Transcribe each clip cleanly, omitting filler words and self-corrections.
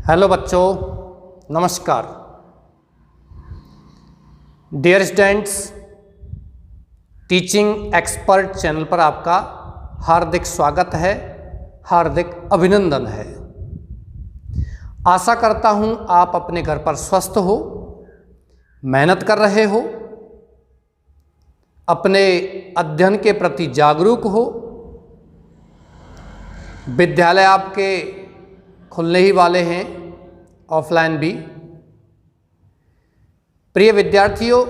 Hello बच्चों, नमस्कार। Dear students, teaching expert channel पर आपका हार्दिक स्वागत है, हार्दिक अभिनंदन है। आशा करता हूं आप अपने घर पर स्वस्थ हो, मेहनत कर रहे हो, अपने अध्ययन के प्रति जागरूक हो। विद्यालय आपके खुलने ही वाले हैं, ऑफलाइन भी। प्रिय विद्यार्थियों,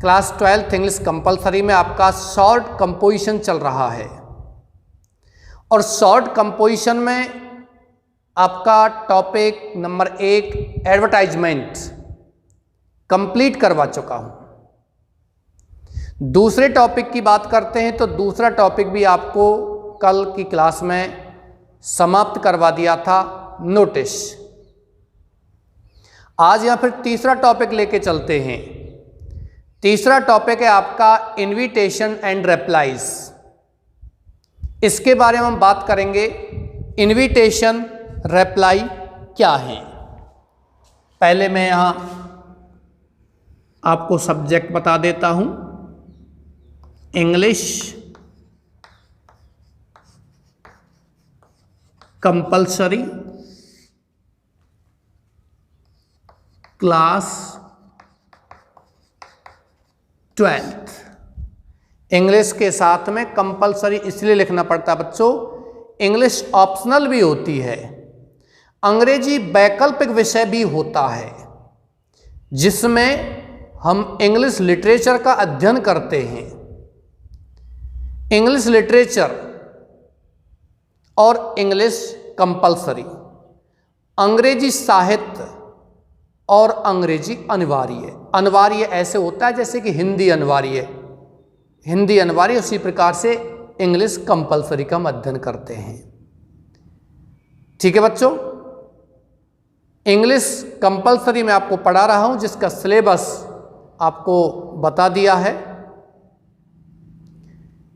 क्लास 12 इंग्लिश कंपलसरी में आपका शॉर्ट कंपोजिशन चल रहा है और शॉर्ट कंपोजिशन में आपका टॉपिक नंबर 1 एडवर्टाइजमेंट कंप्लीट करवा चुका हूं। दूसरे टॉपिक की बात करते हैं तो दूसरा टॉपिक भी आपको कल की क्लास में समाप्त करवा दिया था, नोटिस। आज या फिर तीसरा टॉपिक लेके चलते हैं। तीसरा टॉपिक है आपका इनविटेशन एंड रिप्लाईज। इसके बारे में हम बात करेंगे। इनविटेशन, रिप्लाई क्या है। पहले मैं यहां आपको सब्जेक्ट बता देता हूं, इंग्लिश कंपलसरी क्लास 12। इंग्लिश के साथ में कंपलसरी इसलिए लिखना पड़ता है बच्चों, इंग्लिश ऑप्शनल भी होती है, अंग्रेजी वैकल्पिक विषय भी होता है, जिसमें हम इंग्लिश लिटरेचर का अध्ययन करते हैं। इंग्लिश लिटरेचर और इंग्लिश कंपलसरी, अंग्रेजी साहित्य और अंग्रेजी अनिवार्य। अनिवार्य ऐसे होता है जैसे कि हिंदी अनिवार्य, हिंदी अनिवार्य, उसी प्रकार से इंग्लिश कंपलसरी का हम अध्ययन करते हैं। ठीक है बच्चों, इंग्लिश कंपलसरी में आपको पढ़ा रहा हूं, जिसका सिलेबस आपको बता दिया है।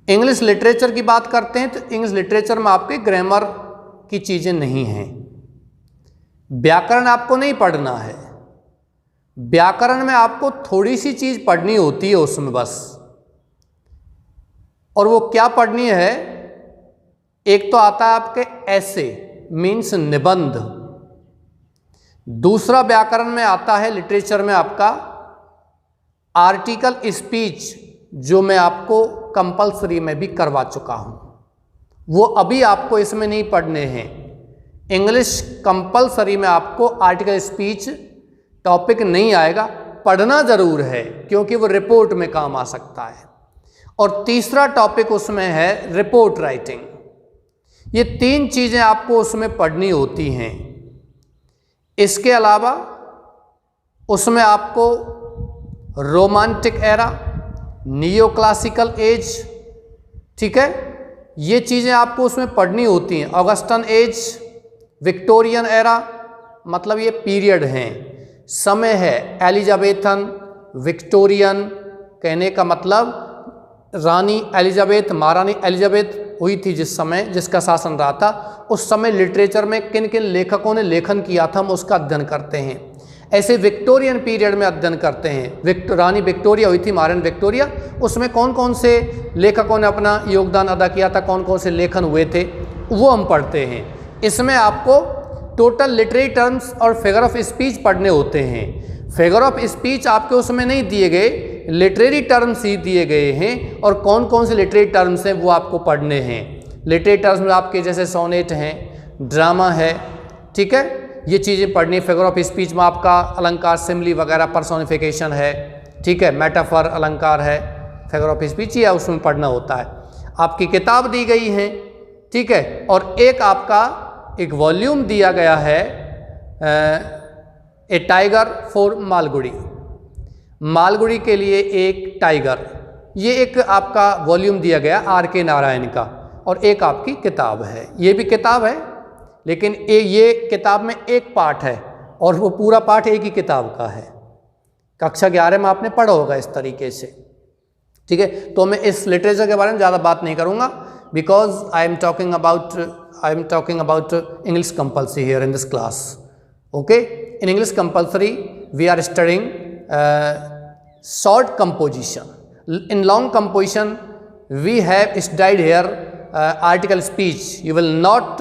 इंग्लिश लिटरेचर की बात करते हैं तो इंग्लिश लिटरेचर में आपके ग्रामर की चीज़ें नहीं हैं, व्याकरण आपको नहीं पढ़ना है। व्याकरण में आपको थोड़ी सी चीज़ पढ़नी होती है उसमें बस, और वो क्या पढ़नी है, एक तो आता है आपके ऐसे मीन्स निबंध, दूसरा व्याकरण में आता है लिटरेचर में आपका आर्टिकल स्पीच, जो मैं आपको कंपलसरी में भी करवा चुका हूं। वो अभी आपको इसमें नहीं पढ़ने हैं। इंग्लिश कंपलसरी में आपको आर्टिकल स्पीच टॉपिक नहीं आएगा, पढ़ना जरूर है क्योंकि वो रिपोर्ट में काम आ सकता है। और तीसरा टॉपिक उसमें है रिपोर्ट राइटिंग। ये तीन चीज़ें आपको उसमें पढ़नी होती हैं। इसके अलावा उसमें आपको romantic era, neo classical as, ठीक है, ये चीज़ें आपको उसमें पढ़नी होती हैं। ऑगस्टन एज, विक्टोरियन एरा, मतलब ये पीरियड हैं, समय है। एलिजाबेथन, विक्टोरियन, कहने का मतलब रानी एलिजाबेथ, महारानी एलिजाबेथ हुई थी जिस समय, जिसका शासन रहा था, उस समय लिटरेचर में किन किन लेखकों ने लेखन किया था, हम उसका अध्ययन करते हैं। ऐसे विक्टोरियन पीरियड में अध्ययन करते हैं। रानी विक्टोरिया हुई थी, महारानी विक्टोरिया, उसमें कौन कौन से लेखकों ने अपना योगदान अदा किया था, कौन कौन से लेखन हुए थे, वो हम पढ़ते हैं। इसमें आपको टोटल लिटरेरी टर्म्स और फिगर ऑफ स्पीच पढ़ने होते हैं। फिगर ऑफ स्पीच आपके उसमें नहीं दिए गए, लिटरेरी टर्म्स ही दिए गए हैं, और कौन कौन से लिटरेरी टर्म्स हैं वो आपको पढ़ने हैं। लिटरेरी टर्म्स में आपके जैसे सोनेट हैं, ड्रामा है, ठीक है, ये चीज़ें पढ़नी। फिगर ऑफ स्पीच में आपका अलंकार, सिमली वगैरह, पर्सोनिफिकेशन है, ठीक है, मेटाफर, अलंकार है, फिगर ऑफ स्पीच, या उसमें पढ़ना होता है। आपकी किताब दी गई है, ठीक है, और एक आपका एक वॉल्यूम दिया गया है, ए टाइगर फॉर मालगुड़ी, मालगुड़ी के लिए एक टाइगर, ये एक आपका वॉल्यूम दिया गया R.K. नारायण का, और एक आपकी किताब है। ये भी किताब है, लेकिन ये किताब में एक पार्ट है और वो पूरा पार्ट एक ही किताब का है। कक्षा 11 में आपने पढ़ा होगा इस तरीके से, ठीक है। तो मैं इस लिटरेचर के बारे में ज़्यादा बात नहीं करूँगा, because I am talking about English compulsory here in this class. Okay, in English compulsory we are studying short composition. In long composition we have studied here article speech. You will not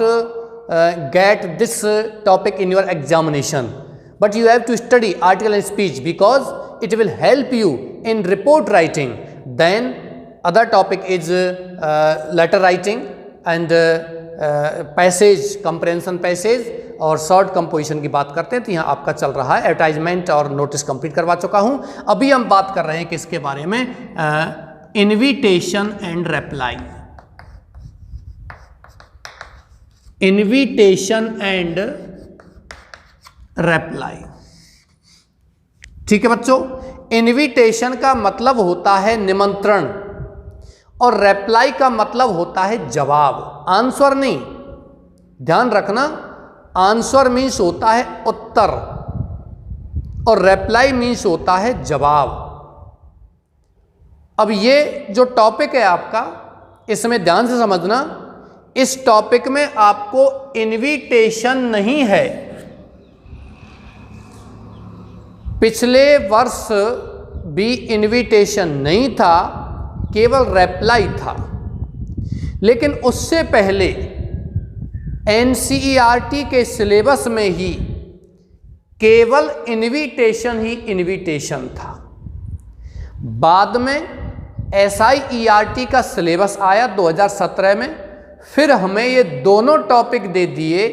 get this topic in your examination, but you have to study article and speech because it will help you in report writing. Then other topic is letter writing and passage, compression passage और short composition की बात करते हैं। तो यहाँ आपका चल रहा है एडवर्टाइजमेंट और नोटिस कंप्लीट करवा चुका हूँ। अभी हम बात कर रहे हैं किसके बारे में, invitation and reply. Invitation and reply, ठीक है बच्चों। इनविटेशन का मतलब होता है निमंत्रण और रिप्लाई का मतलब होता है जवाब, आंसर नहीं, ध्यान रखना। आंसर मीन्स होता है उत्तर और रिप्लाई मीन्स होता है जवाब। अब ये जो टॉपिक है आपका, इसमें ध्यान से समझना, इस टॉपिक में आपको इनविटेशन नहीं है। पिछले वर्ष भी इनविटेशन नहीं था, केवल रिप्लाई था। लेकिन उससे पहले एनसीईआरटी के सिलेबस में ही केवल इनविटेशन ही इनविटेशन था। बाद में एसआईईआरटी का सिलेबस आया 2017 में, फिर हमें ये दोनों टॉपिक दे दिए,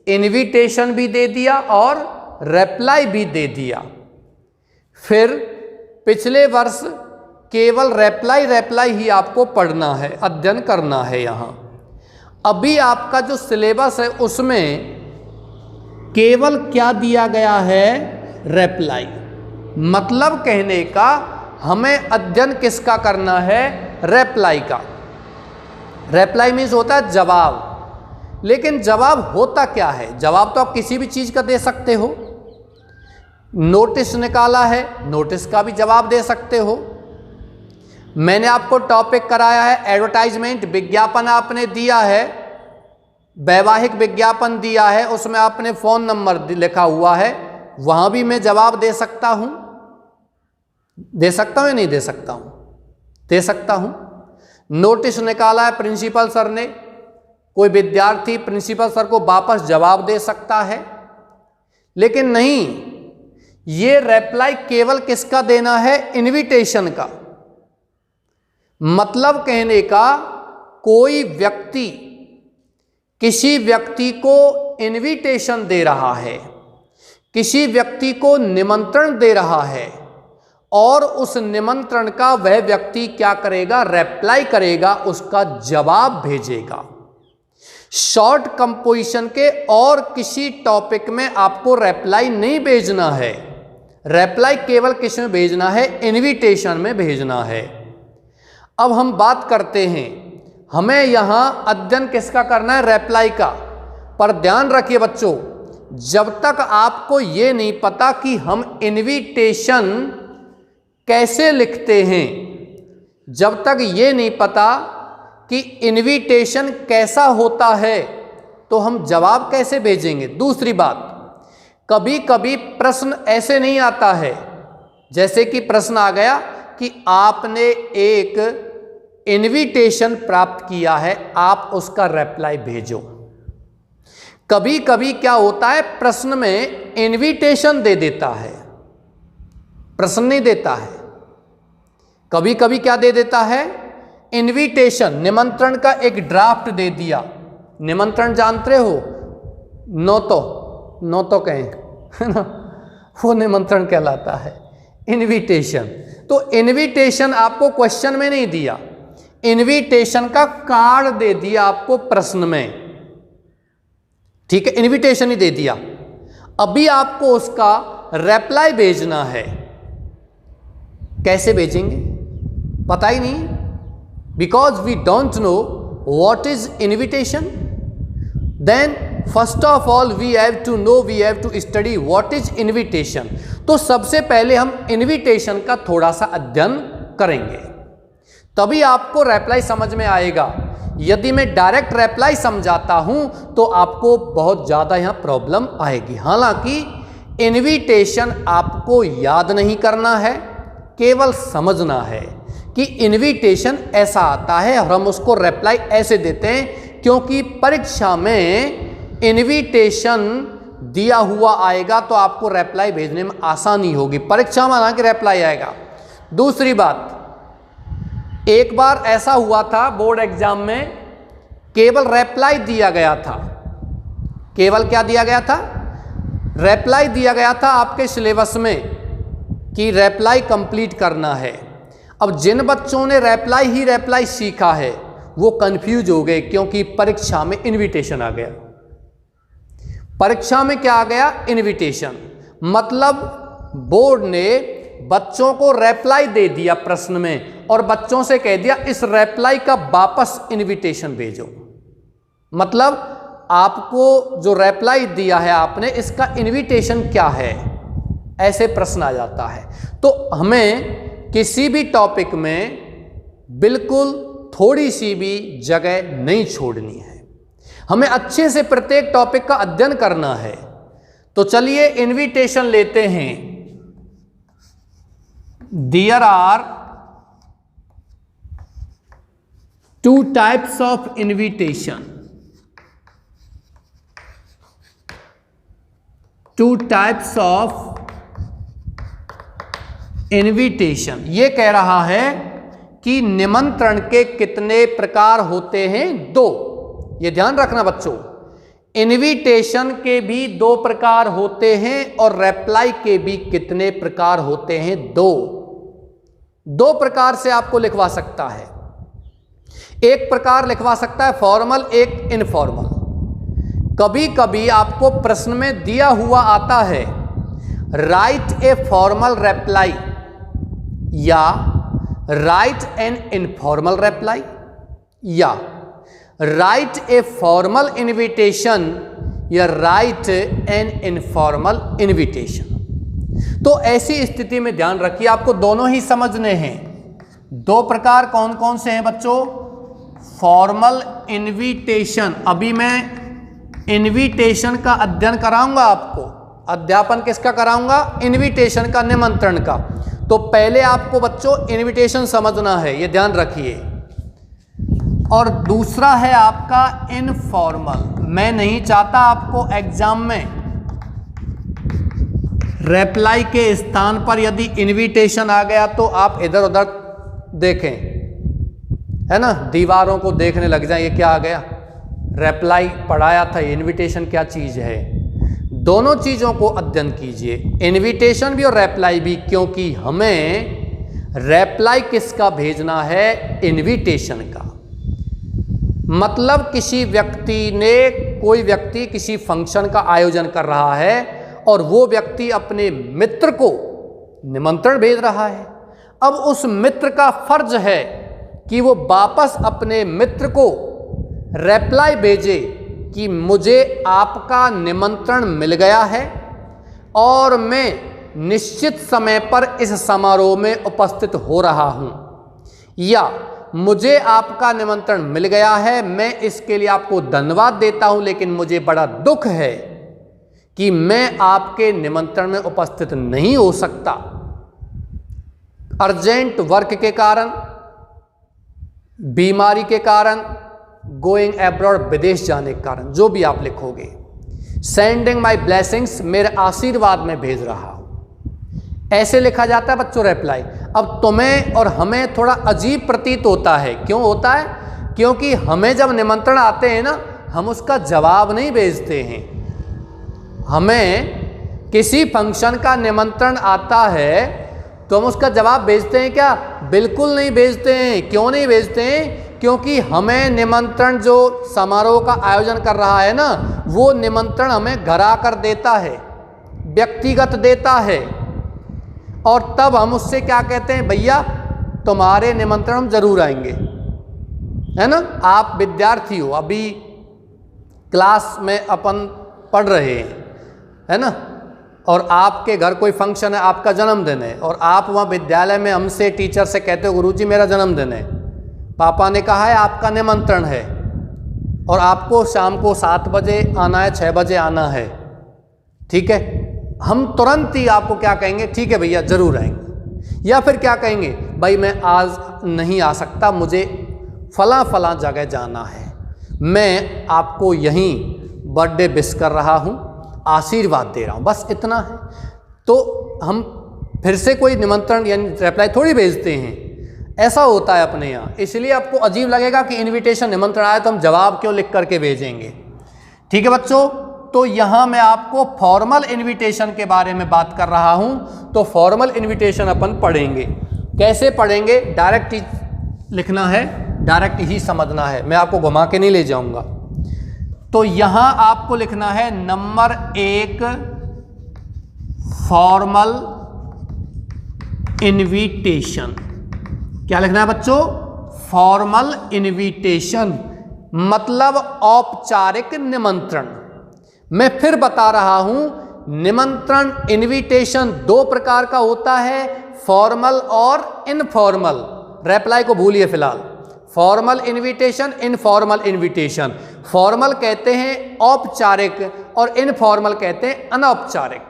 इनविटेशन भी दे दिया और रिप्लाई भी दे दिया। फिर पिछले वर्ष केवल रिप्लाई ही आपको पढ़ना है, अध्ययन करना है यहाँ। अभी आपका जो सिलेबस है उसमें केवल क्या दिया गया है, रिप्लाई। मतलब कहने का हमें अध्ययन किसका करना है, रिप्लाई का। रिप्लाई मीन्स होता है जवाब। लेकिन जवाब होता क्या है, जवाब तो आप किसी भी चीज़ का दे सकते हो। नोटिस निकाला है, नोटिस का भी जवाब दे सकते हो। मैंने आपको टॉपिक कराया है एडवर्टाइजमेंट, विज्ञापन आपने दिया है, वैवाहिक विज्ञापन दिया है, उसमें आपने फ़ोन नंबर लिखा हुआ है, वहाँ भी मैं जवाब दे सकता हूँ। दे सकता हूँ या नहीं दे सकता हूँ, दे सकता हूँ। नोटिस निकाला है प्रिंसिपल सर ने, कोई विद्यार्थी प्रिंसिपल सर को वापस जवाब दे सकता है। लेकिन नहीं, ये रिप्लाई केवल किसका देना है, इनविटेशन का। मतलब कहने का कोई व्यक्ति किसी व्यक्ति को इनविटेशन दे रहा है, किसी व्यक्ति को निमंत्रण दे रहा है और उस निमंत्रण का वह व्यक्ति क्या करेगा, रिप्लाई करेगा, उसका जवाब भेजेगा। शॉर्ट कंपोजिशन के और किसी टॉपिक में आपको रिप्लाई नहीं भेजना है। रिप्लाई केवल किस में भेजना है, इनविटेशन में भेजना है। अब हम बात करते हैं, हमें यहाँ अध्ययन किसका करना है, रिप्लाई का। पर ध्यान रखिए बच्चों, जब तक आपको ये नहीं पता कि हम इनविटेशन कैसे लिखते हैं, जब तक ये नहीं पता कि इनविटेशन कैसा होता है, तो हम जवाब कैसे भेजेंगे। दूसरी बात, कभी कभी प्रश्न ऐसे नहीं आता है, जैसे कि प्रश्न आ गया कि आपने एक इनविटेशन प्राप्त किया है, आप उसका रिप्लाई भेजो। कभी कभी क्या होता है, प्रश्न में इनविटेशन दे देता है, प्रश्न नहीं देता है। कभी कभी क्या दे देता है, इनविटेशन, निमंत्रण का एक ड्राफ्ट दे दिया। निमंत्रण जानते हो, नो तो कहें, है ना, वो निमंत्रण कहलाता है। इनविटेशन, तो इनविटेशन आपको क्वेश्चन में नहीं दिया, इनविटेशन का कार्ड दे दिया आपको प्रश्न में, ठीक है, इनविटेशन ही दे दिया। अभी आपको उसका रिप्लाई भेजना है, कैसे भेजेंगे पता ही नहीं, because we don't know what is invitation. Then first of all we have to study what is invitation. तो सबसे पहले हम इनविटेशन का थोड़ा सा अध्ययन करेंगे, तभी आपको रिप्लाई समझ में आएगा यदि मैं डायरेक्ट रिप्लाई समझाता हूं तो आपको बहुत ज़्यादा यहाँ प्रॉब्लम आएगी। हालांकि इनविटेशन आपको याद नहीं करना है, केवल समझना है कि इनविटेशन ऐसा आता है और हम उसको रिप्लाई ऐसे देते हैं, क्योंकि परीक्षा में इनविटेशन दिया हुआ आएगा तो आपको रिप्लाई भेजने में आसानी होगी। परीक्षा में हालांकि रिप्लाई आएगा। दूसरी बात, एक बार ऐसा हुआ था बोर्ड एग्जाम में, केवल रिप्लाई दिया गया था। केवल क्या दिया गया था? रिप्लाई दिया गया था आपके सिलेबस में कि रिप्लाई कंप्लीट करना है। अब जिन बच्चों ने रिप्लाई सीखा है वो कंफ्यूज हो गए, क्योंकि परीक्षा में इनविटेशन आ गया। परीक्षा में क्या आ गया? इनविटेशन। मतलब बोर्ड ने बच्चों को रिप्लाई दे दिया प्रश्न में और बच्चों से कह दिया इस रिप्लाई का वापस इनविटेशन भेजो। मतलब आपको जो रिप्लाई दिया है आपने, इसका इनविटेशन क्या है, ऐसे प्रश्न आ जाता है। तो हमें किसी भी टॉपिक में बिल्कुल थोड़ी सी भी जगह नहीं छोड़नी है, हमें अच्छे से प्रत्येक टॉपिक का अध्ययन करना है। तो चलिए इनविटेशन लेते हैं। There are 2 types of invitation. 2 types of invitation. ये कह रहा है कि निमंत्रण के कितने प्रकार होते हैं? 2। ये ध्यान रखना बच्चों, इनविटेशन के भी 2 प्रकार होते हैं और रिप्लाई के भी कितने प्रकार होते हैं? 2 प्रकार से आपको लिखवा सकता है। एक प्रकार लिखवा सकता है फॉर्मल, एक इनफॉर्मल। कभी कभी आपको प्रश्न में दिया हुआ आता है राइट ए फॉर्मल रिप्लाई या राइट एन इनफॉर्मल रिप्लाई या राइट ए फॉर्मल इनविटेशन या राइट एन इनफॉर्मल इनविटेशन। तो ऐसी स्थिति में ध्यान रखिए, आपको दोनों ही समझने हैं। 2 प्रकार कौन कौन से हैं बच्चों? Formal invitation. अभी मैं इनविटेशन का अध्ययन कराऊंगा आपको। अध्यापन किसका कराऊंगा? इनविटेशन का, निमंत्रण का। तो पहले आपको बच्चों इनविटेशन समझना है, ये ध्यान रखिए। और दूसरा है आपका इनफॉर्मल। मैं नहीं चाहता आपको एग्जाम में रिप्लाई के स्थान पर यदि इनविटेशन आ गया तो आप इधर उधर देखें, है ना, दीवारों को देखने लग जाए, ये क्या आ गया? रिप्लाई पढ़ाया था, इनविटेशन क्या चीज़ है? दोनों चीज़ों को अध्ययन कीजिए, इनविटेशन भी और रिप्लाई भी, क्योंकि हमें रिप्लाई किसका भेजना है? इनविटेशन का। मतलब किसी व्यक्ति ने, कोई व्यक्ति किसी फंक्शन का आयोजन कर रहा है और वो व्यक्ति अपने मित्र को निमंत्रण भेज रहा है। अब उस मित्र का फर्ज है कि वो वापस अपने मित्र को रिप्लाई भेजे कि मुझे आपका निमंत्रण मिल गया है और मैं निश्चित समय पर इस समारोह में उपस्थित हो रहा हूं, या मुझे आपका निमंत्रण मिल गया है, मैं इसके लिए आपको धन्यवाद देता हूं, लेकिन मुझे बड़ा दुख है कि मैं आपके निमंत्रण में उपस्थित नहीं हो सकता, अर्जेंट वर्क के कारण, बीमारी के कारण, गोइंग एब्रॉड विदेश जाने के कारण, जो भी आप लिखोगे। सेंडिंग माई ब्लेसिंग्स, मेरे आशीर्वाद में भेज रहा हूं, ऐसे लिखा जाता है बच्चों रिप्लाई। अब तुम्हें और हमें थोड़ा अजीब प्रतीत होता है। क्यों होता है? क्योंकि हमें जब निमंत्रण आते हैं ना, हम उसका जवाब नहीं भेजते हैं। हमें किसी फंक्शन का निमंत्रण आता है तो हम उसका जवाब भेजते हैं क्या? बिल्कुल नहीं भेजते हैं। क्यों नहीं भेजते हैं? क्योंकि हमें निमंत्रण, जो समारोह का आयोजन कर रहा है ना, वो निमंत्रण हमें घर आकर देता है, व्यक्तिगत देता है, और तब हम उससे क्या कहते हैं? भैया तुम्हारे निमंत्रण हम जरूर आएंगे, है ना। आप विद्यार्थी हो, अभी क्लास में अपन पढ़ रहे हैं, है ना, और आपके घर कोई फंक्शन है, आपका जन्मदिन है, और आप वहाँ विद्यालय में हमसे, टीचर से कहते हो गुरुजी मेरा जन्मदिन है, पापा ने कहा है आपका निमंत्रण है और आपको शाम को 7 बजे आना है, 6 बजे आना है, ठीक है। हम तुरंत ही आपको क्या कहेंगे, ठीक है भैया ज़रूर आएंगे। या फिर क्या कहेंगे, भाई मैं आज नहीं आ सकता, मुझे फला जगह जाना है, मैं आपको यहीं बर्थडे विश कर रहा हूँ, आशीर्वाद दे रहा हूँ, बस इतना है। तो हम फिर से कोई निमंत्रण यानी रिप्लाई थोड़ी भेजते हैं, ऐसा होता है अपने यहाँ। इसलिए आपको अजीब लगेगा कि इनविटेशन निमंत्रण आया तो हम जवाब क्यों लिख करके भेजेंगे, ठीक है बच्चों। तो यहाँ मैं आपको फॉर्मल इनविटेशन के बारे में बात कर रहा हूँ। तो फॉर्मल इनविटेशन अपन पढ़ेंगे, कैसे पढ़ेंगे, डायरेक्ट ही लिखना है, डायरेक्ट ही समझना है, मैं आपको घुमा के नहीं ले जाऊँगा। तो यहाँ आपको लिखना है नंबर 1 फॉर्मल इनविटेशन। क्या लिखना है बच्चों, फॉर्मल इनविटेशन मतलब औपचारिक निमंत्रण। मैं फिर बता रहा हूं, निमंत्रण इनविटेशन 2 प्रकार का होता है, फॉर्मल और इनफॉर्मल। रिप्लाई को भूलिए फिलहाल, formal invitation, informal invitation. Formal कहते हैं औपचारिक और इनफॉर्मल कहते हैं अनौपचारिक।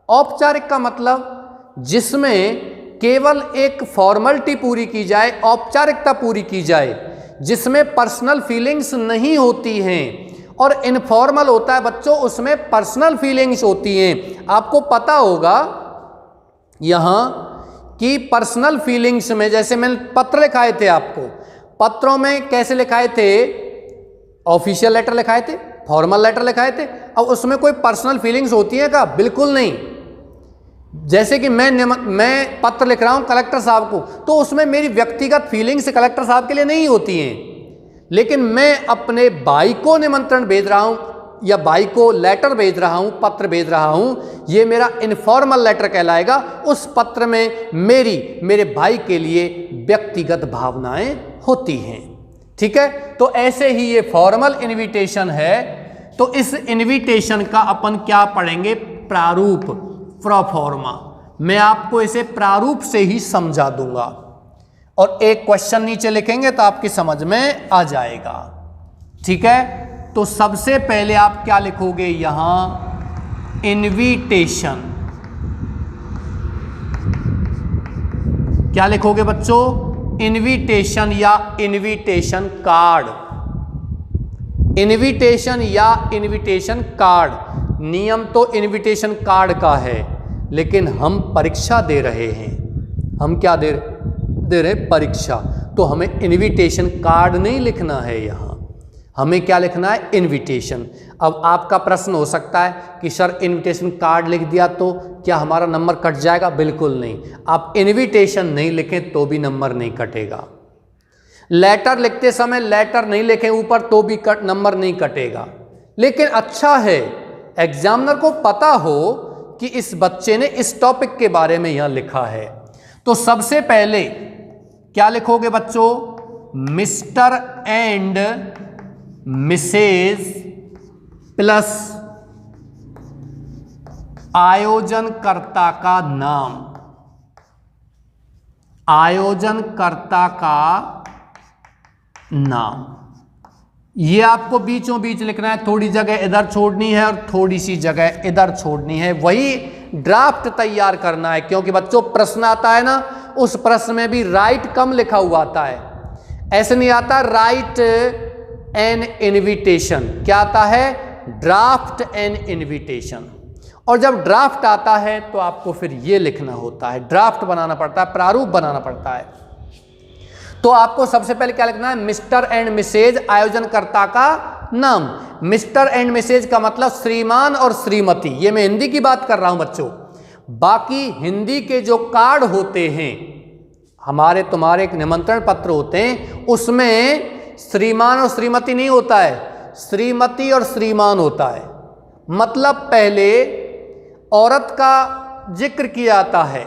औपचारिक का मतलब जिसमें केवल एक फॉर्मलिटी पूरी की जाए, औपचारिकता पूरी की जाए, जिसमें पर्सनल फीलिंग्स नहीं होती हैं। और इनफॉर्मल होता है बच्चों, उसमें पर्सनल फीलिंग्स होती हैं। आपको पता होगा यहाँ कि पर्सनल फीलिंग्स में, जैसे मैंने पत्र लिखाए थे आपको, पत्रों में कैसे लिखाए थे, ऑफिशियल लेटर लिखाए थे, फॉर्मल लेटर लिखाए थे। अब उसमें कोई पर्सनल फीलिंग्स होती है क्या, बिल्कुल नहीं। जैसे कि मैं पत्र लिख रहा हूं कलेक्टर साहब को, तो उसमें मेरी व्यक्तिगत फीलिंग्स कलेक्टर साहब के लिए नहीं होती हैं। लेकिन मैं अपने भाई को निमंत्रण भेज रहा हूं या भाई को लेटर भेज रहा हूं, पत्र भेज रहा हूं, ये मेरा इनफॉर्मल लेटर कहलाएगा। उस पत्र में मेरे भाई के लिए व्यक्तिगत भावनाएं होती हैं, ठीक है। तो ऐसे ही ये फॉर्मल इनविटेशन है। तो इस इनविटेशन का अपन क्या पढ़ेंगे, प्रारूप, प्रोफॉर्मा। मैं आपको इसे प्रारूप से ही समझा दूंगा और एक क्वेश्चन नीचे लिखेंगे तो आपकी समझ में आ जाएगा, ठीक है। तो सबसे पहले आप क्या लिखोगे यहां, इनविटेशन। क्या लिखोगे बच्चों, इनविटेशन या इनविटेशन कार्ड। इनविटेशन या इनविटेशन कार्ड। नियम तो इनविटेशन कार्ड का है, लेकिन हम परीक्षा दे रहे हैं। हम क्या दे रहे, परीक्षा। तो हमें इनविटेशन कार्ड नहीं लिखना है यहाँ, हमें क्या लिखना है, इनविटेशन। अब आपका प्रश्न हो सकता है कि सर इनविटेशन कार्ड लिख दिया तो क्या हमारा नंबर कट जाएगा, बिल्कुल नहीं। आप इनविटेशन नहीं लिखें तो भी नंबर नहीं कटेगा। लेटर लिखते समय लेटर नहीं लिखें ऊपर तो भी नंबर नहीं कटेगा। लेकिन अच्छा है एग्जामिनर को पता हो कि इस बच्चे ने इस टॉपिक के बारे में यहां लिखा है। तो सबसे पहले क्या लिखोगे बच्चों, मिस्टर एंड मिसेज प्लस आयोजनकर्ता का नाम। आयोजनकर्ता का नाम, ये आपको बीचों बीच लिखना है। थोड़ी जगह इधर छोड़नी है और थोड़ी सी जगह इधर छोड़नी है, वही ड्राफ्ट तैयार करना है। क्योंकि बच्चों प्रश्न आता है ना, उस प्रश्न में भी राइट कम लिखा हुआ आता है, ऐसे नहीं आता राइट एन इनविटेशन। क्या आता है, ड्राफ्ट एन इनविटेशन। और जब ड्राफ्ट आता है तो आपको फिर ये लिखना होता है, ड्राफ्ट बनाना पड़ता है, प्रारूप बनाना पड़ता है। तो आपको सबसे पहले क्या लिखना है, मिस्टर एंड मिसेज आयोजनकर्ता का नाम। मिस्टर एंड मिसेज का मतलब श्रीमान और श्रीमती। ये मैं हिंदी की बात कर रहा हूं बच्चों। बाकी हिंदी के जो कार्ड होते हैं, हमारे तुम्हारे एक निमंत्रण पत्र होते हैं, उसमें श्रीमान और श्रीमती नहीं होता है, श्रीमती और श्रीमान होता है। मतलब पहले औरत का जिक्र किया जाता है,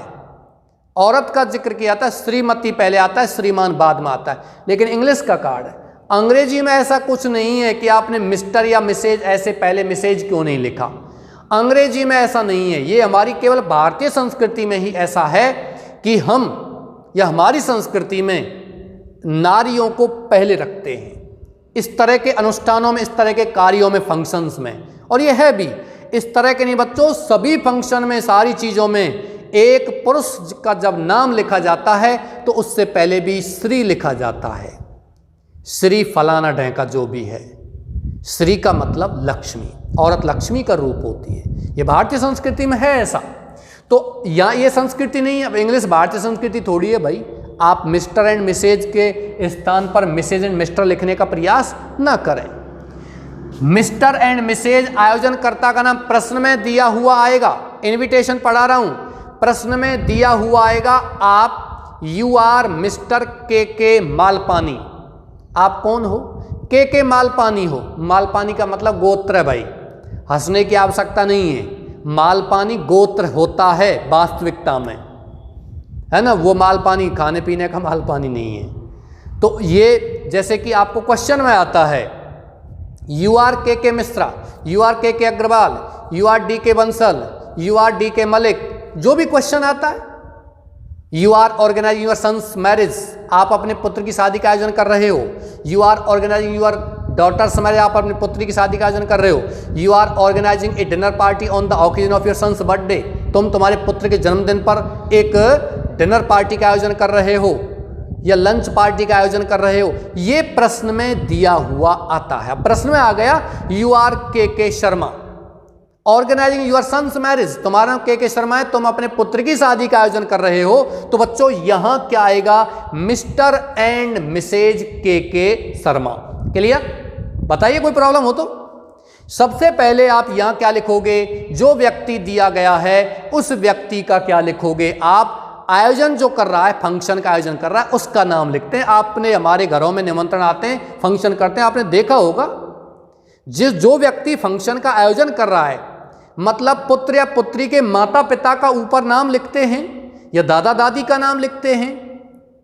औरत का जिक्र किया जाता है, श्रीमती पहले आता है, श्रीमान बाद में आता है। लेकिन इंग्लिश का कार्ड है, अंग्रेजी में ऐसा कुछ नहीं है कि आपने मिस्टर या मिसेज ऐसे पहले मिसेज क्यों नहीं लिखा। अंग्रेजी में ऐसा नहीं है, ये हमारी केवल भारतीय संस्कृति में ही ऐसा है कि हम, या हमारी संस्कृति में नारियों को पहले रखते हैं इस तरह के अनुष्ठानों में, इस तरह के कार्यों में, फंक्शंस में। और ये है भी इस तरह के नहीं बच्चों, सभी फंक्शन में, सारी चीज़ों में एक पुरुष का जब नाम लिखा जाता है तो उससे पहले भी श्री लिखा जाता है। श्री फलाना ढेंका जो भी है। श्री का मतलब लक्ष्मी, औरत लक्ष्मी का रूप होती है। ये भारतीय संस्कृति में है ऐसा। तो यहाँ ये संस्कृति नहीं है, अब इंग्लिश भारतीय संस्कृति थोड़ी है भाई। आप मिस्टर एंड मिसेज के स्थान पर मिसेज एंड मिस्टर लिखने का प्रयास ना करें। मिस्टर एंड मिसेज आयोजनकर्ता का नाम प्रश्न में दिया हुआ आएगा। इनविटेशन पढ़ा रहा हूं, प्रश्न में दिया हुआ आएगा। आप यू आर मिस्टर के मालपानी। आप कौन हो? के मालपानी हो। मालपानी का मतलब गोत्र है भाई, हंसने की आवश्यकता नहीं है। मालपानी गोत्र होता है वास्तविकता में, है ना। वो मालपानी खाने पीने का मालपानी नहीं है। तो ये जैसे कि आपको क्वेश्चन में आता है, यू आर के मिश्रा, यू आर के अग्रवाल, यू आर डी के बंसल, यू आर डी के मलिक, जो भी क्वेश्चन आता है। You are organising your son's marriage, आप अपने पुत्र की शादी का आयोजन कर रहे हो। You are organising your daughter's marriage, आप अपनी पुत्री की शादी का आयोजन कर रहे हो। You are organising a dinner party on the occasion of your son's birthday, तुम तुम्हारे पुत्र के जन्मदिन पर एक डिनर पार्टी का आयोजन कर रहे हो या लंच पार्टी का आयोजन कर रहे हो। ये प्रश्न में दिया हुआ आता है। प्रश्न में आ गया you are K Sharma, organising your son's marriage, तुम्हारा के शर्मा है, तुम अपने पुत्र की शादी का आयोजन कर रहे हो। तो बच्चों यहां क्या आएगा? मिस्टर एंड मिसेज के शर्मा। क्लियर? बताइए कोई प्रॉब्लम हो तो। सबसे पहले आप यहां क्या लिखोगे? जो व्यक्ति दिया गया है उस व्यक्ति का क्या लिखोगे? आप आयोजन जो कर रहा है, फंक्शन का आयोजन कर रहा है, उसका नाम लिखते हैं। आपने हमारे घरों में निमंत्रण आते हैं, फंक्शन करते हैं, आपने देखा होगा। जो व्यक्ति फंक्शन का आयोजन कर रहा है, मतलब पुत्र या पुत्री के माता पिता का ऊपर नाम लिखते हैं या दादा दादी का नाम लिखते हैं।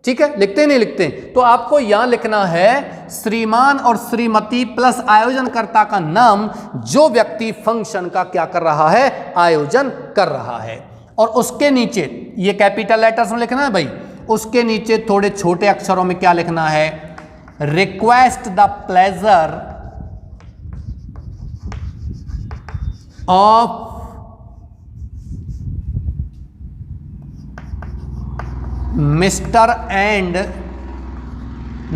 ठीक है, लिखते नहीं लिखते हैं? तो आपको यहां लिखना है श्रीमान और श्रीमती प्लस आयोजनकर्ता का नाम, जो व्यक्ति फंक्शन का क्या कर रहा है? आयोजन कर रहा है। और उसके नीचे ये कैपिटल लेटर्स में लिखना है भाई, उसके नीचे थोड़े छोटे अक्षरों में क्या लिखना है? Request the pleasure of Mr and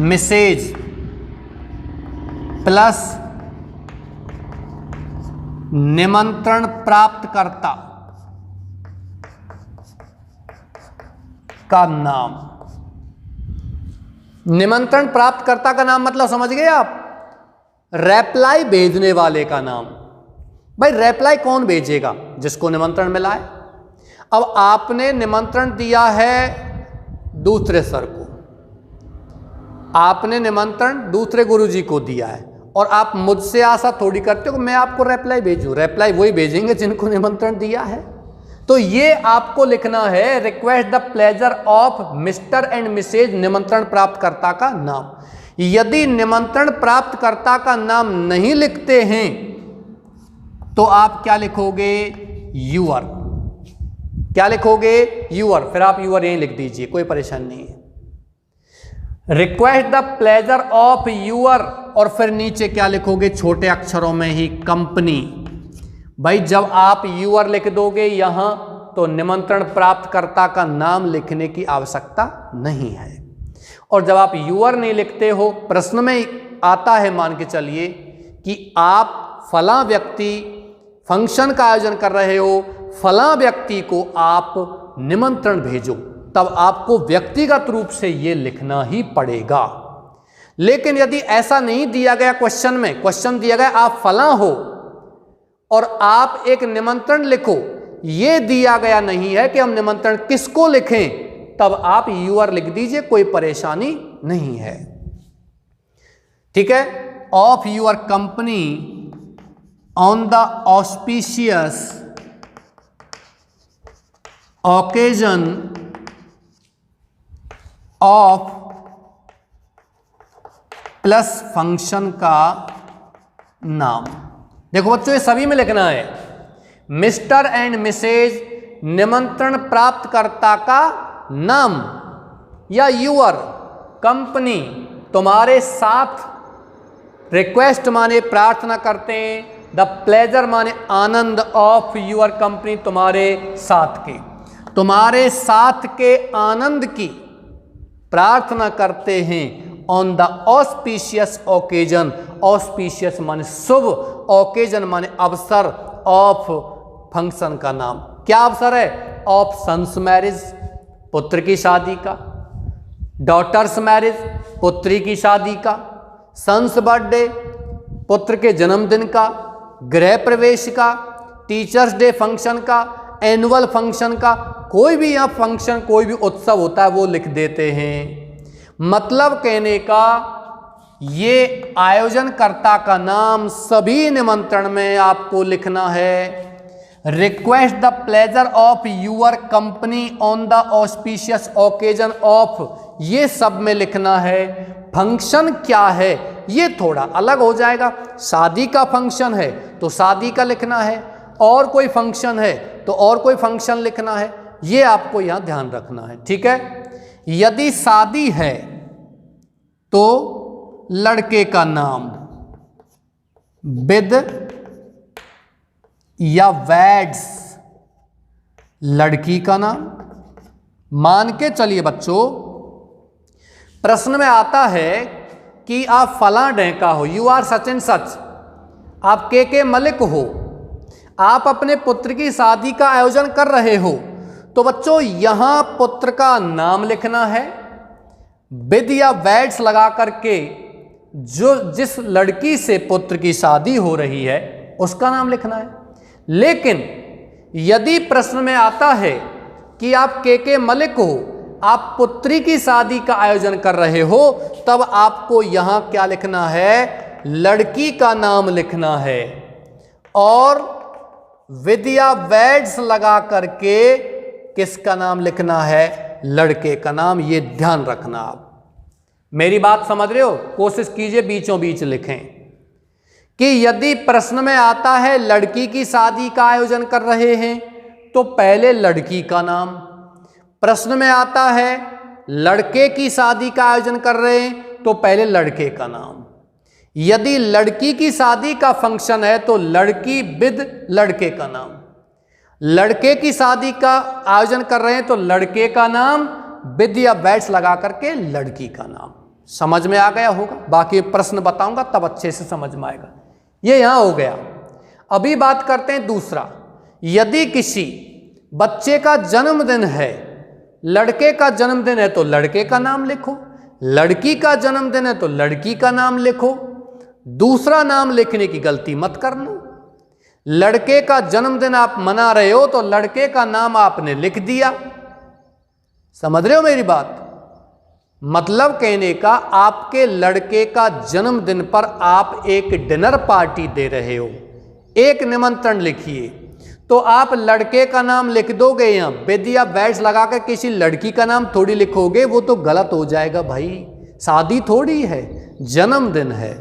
Mrs plus निमंत्रण प्राप्तकर्ता का नाम। निमंत्रण प्राप्तकर्ता का नाम मतलब समझ गए आप? रेप्लाई भेजने वाले का नाम। भाई रेप्लाई कौन भेजेगा? जिसको निमंत्रण मिला है। अब आपने निमंत्रण दिया है दूसरे सर को, आपने निमंत्रण दूसरे गुरुजी को दिया है, और आप मुझसे आशा थोड़ी करते हो कि मैं आपको रेप्लाई भेजूं। रेप्लाई वही भेजेंगे जिनको निमंत्रण दिया है। तो ये आपको लिखना है request the pleasure of Mr and Mrs, निमंत्रण प्राप्तकर्ता का नाम। यदि निमंत्रण प्राप्तकर्ता का नाम नहीं लिखते हैं तो आप क्या लिखोगे? यूअर। क्या लिखोगे? यूअर। फिर आप यूअर यहीं लिख दीजिए, कोई परेशानी नहीं है। Request the pleasure of your, और फिर नीचे क्या लिखोगे? छोटे अक्षरों में ही कंपनी। भाई जब आप यूअर लिख दोगे यहां तो निमंत्रण प्राप्तकर्ता का नाम लिखने की आवश्यकता नहीं है। और जब आप यूअर नहीं लिखते हो, प्रश्न में आता है, मान के चलिए कि आप फलां व्यक्ति फंक्शन का आयोजन कर रहे हो, फलां व्यक्ति को आप निमंत्रण भेजो, तब आपको व्यक्तिगत रूप से यह लिखना ही पड़ेगा। लेकिन यदि ऐसा नहीं दिया गया क्वेश्चन में, क्वेश्चन दिया गया आप फलां हो और आप एक निमंत्रण लिखो, यह दिया गया नहीं है कि हम निमंत्रण किसको लिखें, तब आप यूअर लिख दीजिए, कोई परेशानी नहीं है। ठीक है? Of your company on the auspicious occasion of plus function का नाम। देखो बच्चों ये सभी में लिखना है। मिस्टर एंड मिसेज, निमंत्रण प्राप्तकर्ता का नाम या यूअर, कंपनी तुम्हारे साथ, रिक्वेस्ट माने प्रार्थना करते हैं, द प्लेजर माने आनंद, ऑफ यूर कंपनी तुम्हारे साथ के, तुम्हारे साथ के आनंद की प्रार्थना करते हैं, on the auspicious occasion, auspicious माने शुभ, ओकेजन माने अवसर, ऑफ फंक्शन का नाम, क्या अवसर है, ऑफ सन्स मैरिज पुत्र की शादी का, डॉटर्स मैरिज पुत्री की शादी का, सन्स बर्थडे पुत्र के जन्मदिन का, गृह प्रवेश का, टीचर्स डे फंक्शन का, एनुअल फंक्शन का, कोई भी यहाँ फंक्शन कोई भी उत्सव होता है वो लिख देते हैं। मतलब कहने का ये आयोजनकर्ता का नाम सभी निमंत्रण में आपको लिखना है। Request the pleasure of your company on the auspicious occasion of, ये सब में लिखना है। फंक्शन क्या है ये थोड़ा अलग हो जाएगा, शादी का फंक्शन है तो शादी का लिखना है, और कोई फंक्शन है तो और कोई फंक्शन लिखना है, ये आपको यहां ध्यान रखना है, ठीक है। यदि शादी है तो लड़के का नाम विद या वैड्स, लड़की का नाम, मान के चलिए बच्चों प्रश्न में आता है कि आप फलां डे का हो, you are such and such, आप के मलिक हो, आप अपने पुत्र की शादी का आयोजन कर रहे हो, तो बच्चों यहां पुत्र का नाम लिखना है, विद या वैड्स लगा करके जो जिस लड़की से पुत्र की शादी हो रही है उसका नाम लिखना है। लेकिन यदि प्रश्न में आता है कि आप के मलिक हो, आप पुत्री की शादी का आयोजन कर रहे हो, तब आपको यहां क्या लिखना है, लड़की का नाम लिखना है, और विद या वैड्स लगा करके किसका नाम लिखना है, लड़के का नाम। ये ध्यान रखना, आप मेरी बात समझ रहे हो, कोशिश कीजिए बीचों बीच लिखें कि यदि प्रश्न में आता है लड़की की शादी का आयोजन कर रहे हैं तो पहले लड़की का नाम, प्रश्न में आता है लड़के की शादी का आयोजन कर रहे हैं तो पहले लड़के का नाम, यदि लड़की की शादी का फंक्शन है तो लड़की विद लड़के का नाम, लड़के की शादी का आयोजन कर रहे हैं तो लड़के का नाम विद या वैड्स लगा करके लड़की का नाम। समझ में आ गया होगा, बाकी प्रश्न बताऊंगा तब अच्छे से समझ में आएगा। ये यहां हो गया। अभी बात करते हैं दूसरा, यदि किसी बच्चे का जन्मदिन है, लड़के का जन्मदिन है तो लड़के का नाम लिखो, लड़की का जन्मदिन है तो लड़की का नाम लिखो, दूसरा नाम लिखने की गलती मत करना। लड़के का जन्मदिन आप मना रहे हो तो लड़के का नाम आपने लिख दिया, समझ रहे हो मेरी बात, मतलब कहने का आपके लड़के का जन्मदिन पर आप एक डिनर पार्टी दे रहे हो, एक निमंत्रण लिखिए, तो आप लड़के का नाम लिख दोगे, यहां विद या वैड्स लगाकर किसी लड़की का नाम थोड़ी लिखोगे, वो तो गलत हो जाएगा भाई, शादी थोड़ी है, जन्मदिन है,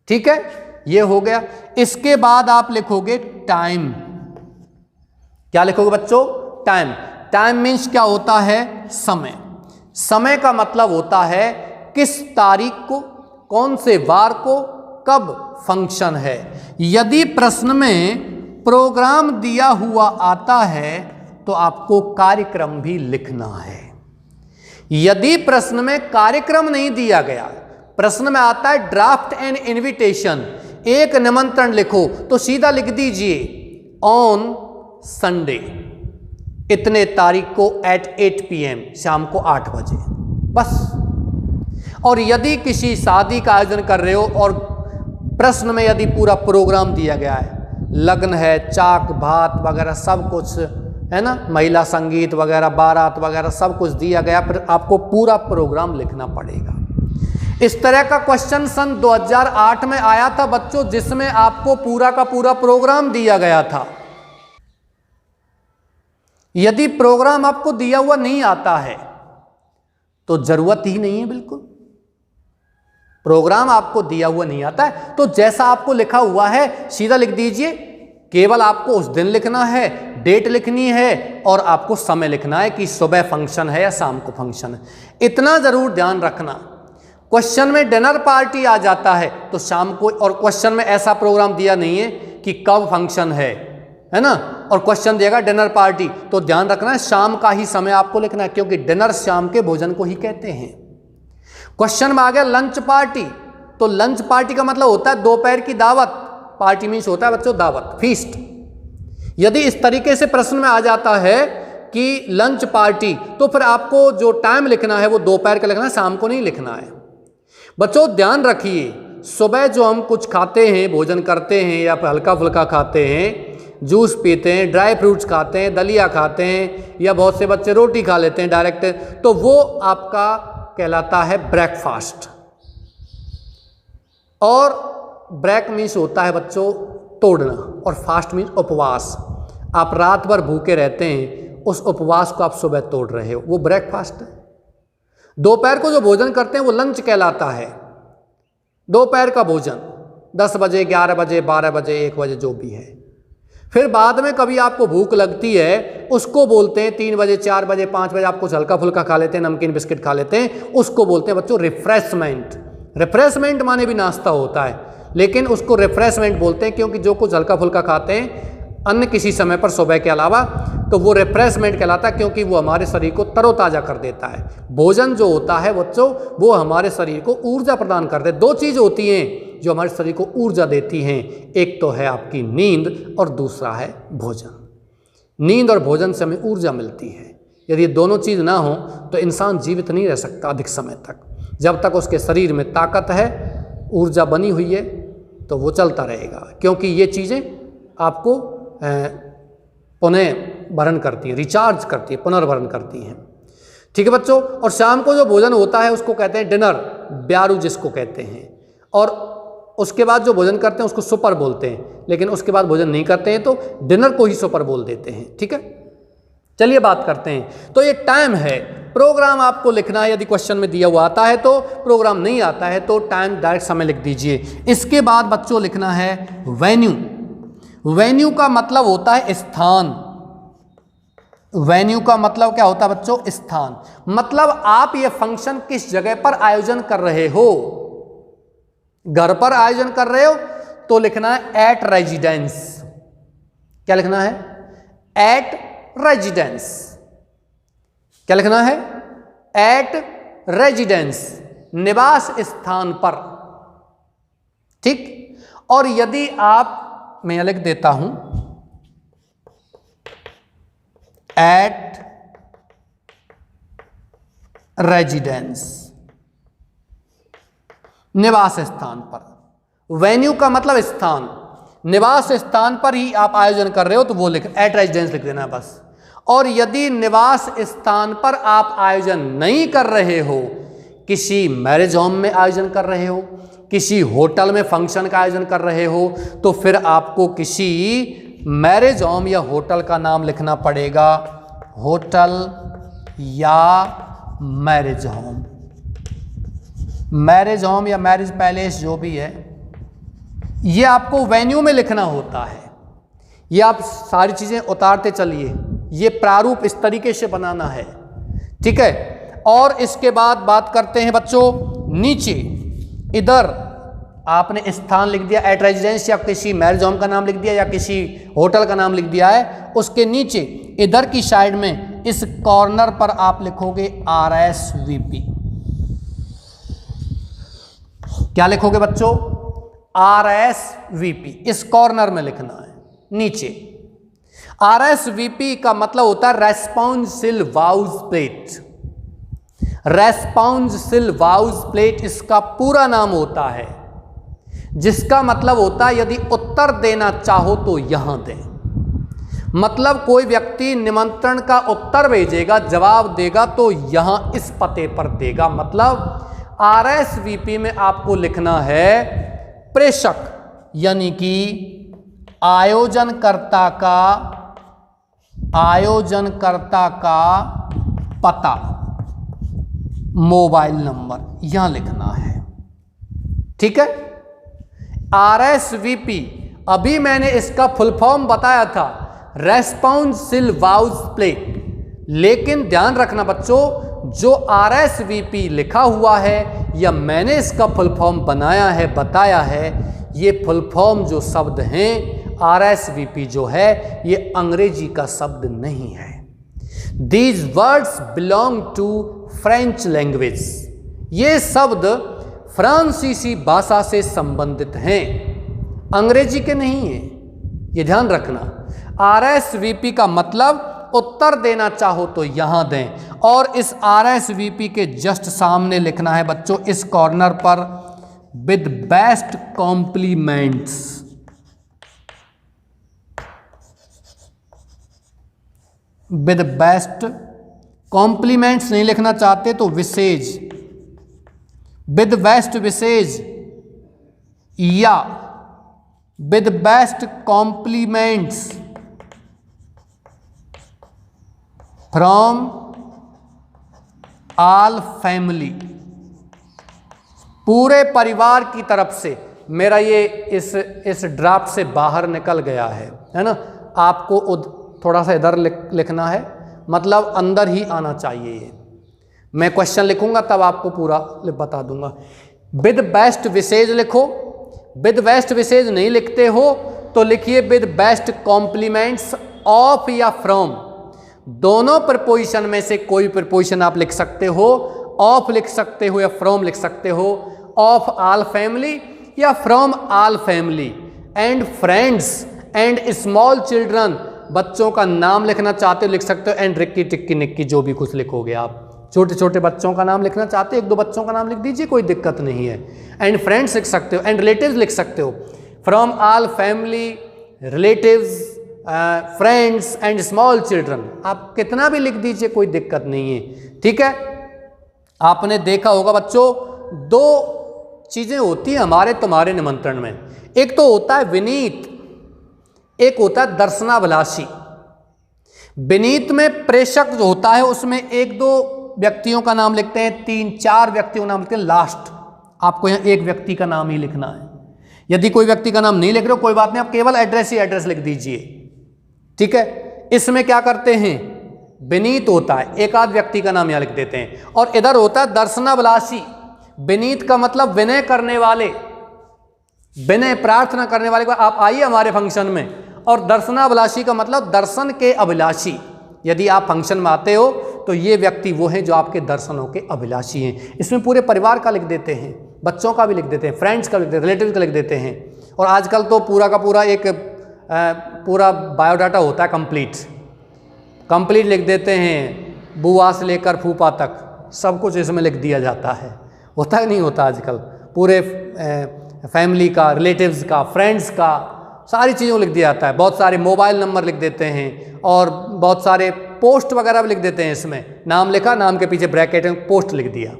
ठीक है। ये हो गया। इसके बाद आप लिखोगे टाइम, क्या लिखोगे बच्चों, टाइम। टाइम मीन्स क्या होता है, समय। समय का मतलब होता है किस तारीख को, कौन से वार को, कब फंक्शन है। यदि प्रश्न में प्रोग्राम दिया हुआ आता है तो आपको कार्यक्रम भी लिखना है। यदि प्रश्न में कार्यक्रम नहीं दिया गया, प्रश्न में आता है ड्राफ्ट एंड इनविटेशन, एक निमंत्रण लिखो, तो सीधा लिख दीजिए ऑन संडे इतने तारीख को एट 8 PM, शाम को 8 बजे, बस। और यदि किसी शादी का आयोजन कर रहे हो और प्रश्न में यदि पूरा प्रोग्राम दिया गया है, लग्न है, चाक भात वगैरह सब कुछ है ना, महिला संगीत वगैरह, बारात वगैरह सब कुछ दिया गया, फिर आपको पूरा प्रोग्राम लिखना पड़ेगा। इस तरह का क्वेश्चन सन 2008 में आया था बच्चों, जिसमें आपको पूरा का पूरा प्रोग्राम दिया गया था। यदि प्रोग्राम आपको दिया हुआ नहीं आता है तो जरूरत ही नहीं है, बिल्कुल। प्रोग्राम आपको दिया हुआ नहीं आता है तो जैसा आपको लिखा हुआ है सीधा लिख दीजिए, केवल आपको उस दिन लिखना है, डेट लिखनी है और आपको समय लिखना है कि सुबह फंक्शन है या शाम को फंक्शन है। इतना ज़रूर ध्यान रखना, क्वेश्चन में डिनर पार्टी आ जाता है तो शाम को, और क्वेश्चन में ऐसा प्रोग्राम दिया नहीं है कि कब फंक्शन है ना, और क्वेश्चन देगा डिनर पार्टी, तो ध्यान रखना है शाम का ही समय आपको लिखना है, क्योंकि डिनर शाम के भोजन को ही कहते हैं। क्वेश्चन में आ गया लंच पार्टी, तो लंच पार्टी का मतलब होता है दोपहर की दावत। पार्टी मीन्स होता है बच्चों दावत, फीस्ट। यदि इस तरीके से प्रश्न में आ जाता है कि लंच पार्टी, तो फिर आपको जो टाइम लिखना है वो दोपहर का लिखना है, शाम को नहीं लिखना है। बच्चों ध्यान रखिए, सुबह जो हम कुछ खाते हैं, भोजन करते हैं या हल्का फुल्का खाते हैं, जूस पीते हैं, ड्राई फ्रूट्स खाते हैं, दलिया खाते हैं, या बहुत से बच्चे रोटी खा लेते हैं डायरेक्ट, तो वो आपका कहलाता है ब्रेकफास्ट। और ब्रेक मीन्स होता है बच्चों तोड़ना, और फास्ट मीन्स उपवास। आप रात भर भूखे रहते हैं, उस उपवास को आप सुबह तोड़ रहे हो, वो ब्रेकफास्ट है। दोपहर को जो भोजन करते हैं वो लंच कहलाता है। दोपहर का भोजन 10 बजे, 11 बजे, 12 बजे, 1 बजे जो भी है। फिर बाद में कभी आपको भूख लगती है, उसको बोलते हैं 3 बजे, 4 बजे, 5 बजे आप कुछ हल्का फुल्का खा लेते हैं, नमकीन बिस्किट खा लेते हैं, उसको बोलते हैं बच्चों रिफ्रेशमेंट। रिफ्रेशमेंट माने भी नाश्ता होता है, लेकिन उसको रिफ्रेशमेंट बोलते हैं क्योंकि जो कुछ हल्का फुल्का खाते हैं अन्य किसी समय पर सुबह के अलावा, तो वो रिफ्रेशमेंट कहलाता है, क्योंकि वो हमारे शरीर को तरोताज़ा कर देता है। भोजन जो होता है बच्चों वो हमारे शरीर को ऊर्जा प्रदान करते हैं। 2 चीज़ होती हैं जो हमारे शरीर को ऊर्जा देती हैं, एक तो है आपकी नींद और दूसरा है भोजन। नींद और भोजन से हमें ऊर्जा मिलती है। यदि ये दोनों चीज़ ना हो तो इंसान जीवित नहीं रह सकता अधिक समय तक। जब तक उसके शरीर में ताकत है, ऊर्जा बनी हुई है, तो वो चलता रहेगा, क्योंकि ये चीज़ें आपको पुनः भरण करती हैं, रिचार्ज करती है, पुनर्भरण करती हैं। ठीक है बच्चों। और शाम को जो भोजन होता है उसको कहते हैं डिनर, ब्यारू जिसको कहते हैं। और उसके बाद जो भोजन करते हैं उसको सुपर बोलते हैं, लेकिन उसके बाद भोजन नहीं करते हैं तो डिनर को ही सुपर बोल देते हैं। ठीक है, चलिए बात करते हैं। तो ये टाइम है, प्रोग्राम आपको लिखना है। यदि क्वेश्चन में दिया हुआ आता है तो, प्रोग्राम नहीं आता है तो टाइम डायरेक्ट समय लिख दीजिए। इसके बाद बच्चों लिखना है वेन्यू। वेन्यू का मतलब होता है स्थान। वेन्यू का मतलब क्या होता है बच्चों? स्थान। मतलब आप ये फंक्शन किस जगह पर आयोजन कर रहे हो। घर पर आयोजन कर रहे हो तो लिखना है एट रेजिडेंस। क्या लिखना है? At residence. क्या लिखना है? एट रेजिडेंस, निवास स्थान पर। ठीक। और यदि आप, मैं लिख देता हूं एट रेजिडेंस, निवास स्थान पर। वेन्यू का मतलब स्थान, निवास स्थान पर ही आप आयोजन कर रहे हो तो वो लिख एट रेजिडेंस लिख देना बस। और यदि निवास स्थान पर आप आयोजन नहीं कर रहे हो, किसी मैरिज होम में आयोजन कर रहे हो, किसी होटल में फंक्शन का आयोजन कर रहे हो, तो फिर आपको किसी मैरिज होम या होटल का नाम लिखना पड़ेगा। होटल या मैरिज होम, मैरिज होम या मैरिज पैलेस जो भी है, ये आपको वेन्यू में लिखना होता है। ये आप सारी चीज़ें उतारते चलिए, ये प्रारूप इस तरीके से बनाना है। ठीक है। और इसके बाद बात करते हैं बच्चों, नीचे इधर आपने स्थान लिख दिया एट रेजिडेंस, या किसी मैरिज होम का नाम लिख दिया, या किसी होटल का नाम लिख दिया है। उसके नीचे इधर की साइड में इस कॉर्नर पर आप लिखोगे RSVP। क्या लिखोगे बच्चों? RSVP। इस कॉर्नर में लिखना है नीचे। RSVP का मतलब होता है रेस्पॉन्सिल वाउज प्लेट। रेस्पॉन्सिल वाउज प्लेट इसका पूरा नाम होता है, जिसका मतलब होता है यदि उत्तर देना चाहो तो यहां दें। मतलब कोई व्यक्ति निमंत्रण का उत्तर भेजेगा, जवाब देगा तो यहां इस पते पर देगा। मतलब RSVP में आपको लिखना है प्रेषक यानी कि आयोजनकर्ता का पता, मोबाइल नंबर यहां लिखना है। ठीक है। RSVP, अभी मैंने इसका फुल फॉर्म बताया था। रेस्पॉन्सिल वाउज प्ले। लेकिन ध्यान रखना बच्चों, जो RSVP लिखा हुआ है या मैंने इसका फुल फॉर्म बनाया है, बताया है, ये फुल फॉर्म जो शब्द हैं RSVP जो है ये अंग्रेजी का शब्द नहीं है। These words belong to French language। ये शब्द फ्रांसीसी भाषा से संबंधित हैं, अंग्रेजी के नहीं है, ये ध्यान रखना। RSVP का मतलब उत्तर देना चाहो तो यहां दें, और इस RSVP के जस्ट सामने लिखना है बच्चों, इस कॉर्नर पर, with best compliments. With best compliments नहीं लिखना चाहते तो विशेष, विद बेस्ट विशेष या with best compliments from all family. पूरे परिवार की तरफ से। मेरा ये इस ड्राफ्ट से बाहर निकल गया है ना। आपको थोड़ा सा इधर लिखना है, मतलब अंदर ही आना चाहिए ये। मैं क्वेश्चन लिखूंगा तब आपको पूरा बता दूंगा। विद बेस्ट विशेष लिखो। विद बेस्ट विशेष नहीं लिखते हो तो लिखिए विद बेस्ट कॉम्प्लीमेंट्स ऑफ या फ्रॉम। दोनों प्रपोजिशन में से कोई प्रपोजिशन आप लिख सकते हो, ऑफ लिख सकते हो या फ्रॉम लिख सकते हो। ऑफ ऑल फैमिली या from all family and friends and small children. बच्चों का नाम लिखना चाहते हो लिख सकते हो, एंड रिक्की टिक्की निक्की जो भी कुछ लिखोगे आप। छोटे छोटे बच्चों का नाम लिखना चाहते हो, एक दो बच्चों का नाम लिख दीजिए, कोई दिक्कत नहीं है। एंड फ्रेंड्स लिख सकते हो, एंड रिलेटिव्स लिख सकते हो। From all family, relatives, friends and small children, आप कितना भी लिख दीजिए, कोई दिक्कत नहीं है। ठीक है, आपने देखा होगा बच्चों, दो चीजें होती हैं हमारे तुम्हारे निमंत्रण में। एक तो होता है विनीत, एक होता है दर्शनाभिलाषी। विनीत में प्रेषक जो होता है उसमें एक दो व्यक्तियों का नाम लिखते हैं, तीन चार व्यक्तियों का नाम लिखते हैं। लास्ट आपको यहाँ एक व्यक्ति का नाम ही लिखना है। यदि कोई व्यक्ति का नाम नहीं लिख रहे हो कोई बात नहीं, आप केवल एड्रेस ही एड्रेस लिख दीजिए। ठीक है, इसमें क्या करते हैं, विनीत होता है, एक आध व्यक्ति का नाम यहाँ लिख देते हैं। और इधर होता है दर्शनाभिलाषी। विनीत का मतलब विनय करने वाले, विनय प्रार्थना करने वाले को आप आइए हमारे फंक्शन में। और दर्शनाभिलाषी का मतलब दर्शन के अभिलाषी। यदि आप फंक्शन में आते हो तो ये व्यक्ति वो हैं जो आपके दर्शनों के अभिलाषी हैं। इसमें पूरे परिवार का लिख देते हैं, बच्चों का भी लिख देते हैं, फ्रेंड्स का लिख देते हैं, रिलेटिव का लिख देते हैं। और आजकल तो पूरा का पूरा एक पूरा बायोडाटा होता है कंप्लीट लिख देते हैं, बुआ से लेकर फूफा तक सब कुछ इसमें लिख दिया जाता है। होता है नहीं होता आजकल, पूरे फैमिली का, रिलेटिव्स का, फ्रेंड्स का, सारी चीज़ों लिख दिया जाता है। बहुत सारे मोबाइल नंबर लिख देते हैं और बहुत सारे पोस्ट वगैरह भी लिख देते हैं। इसमें नाम लिखा, नाम के पीछे ब्रैकेट में पोस्ट लिख दिया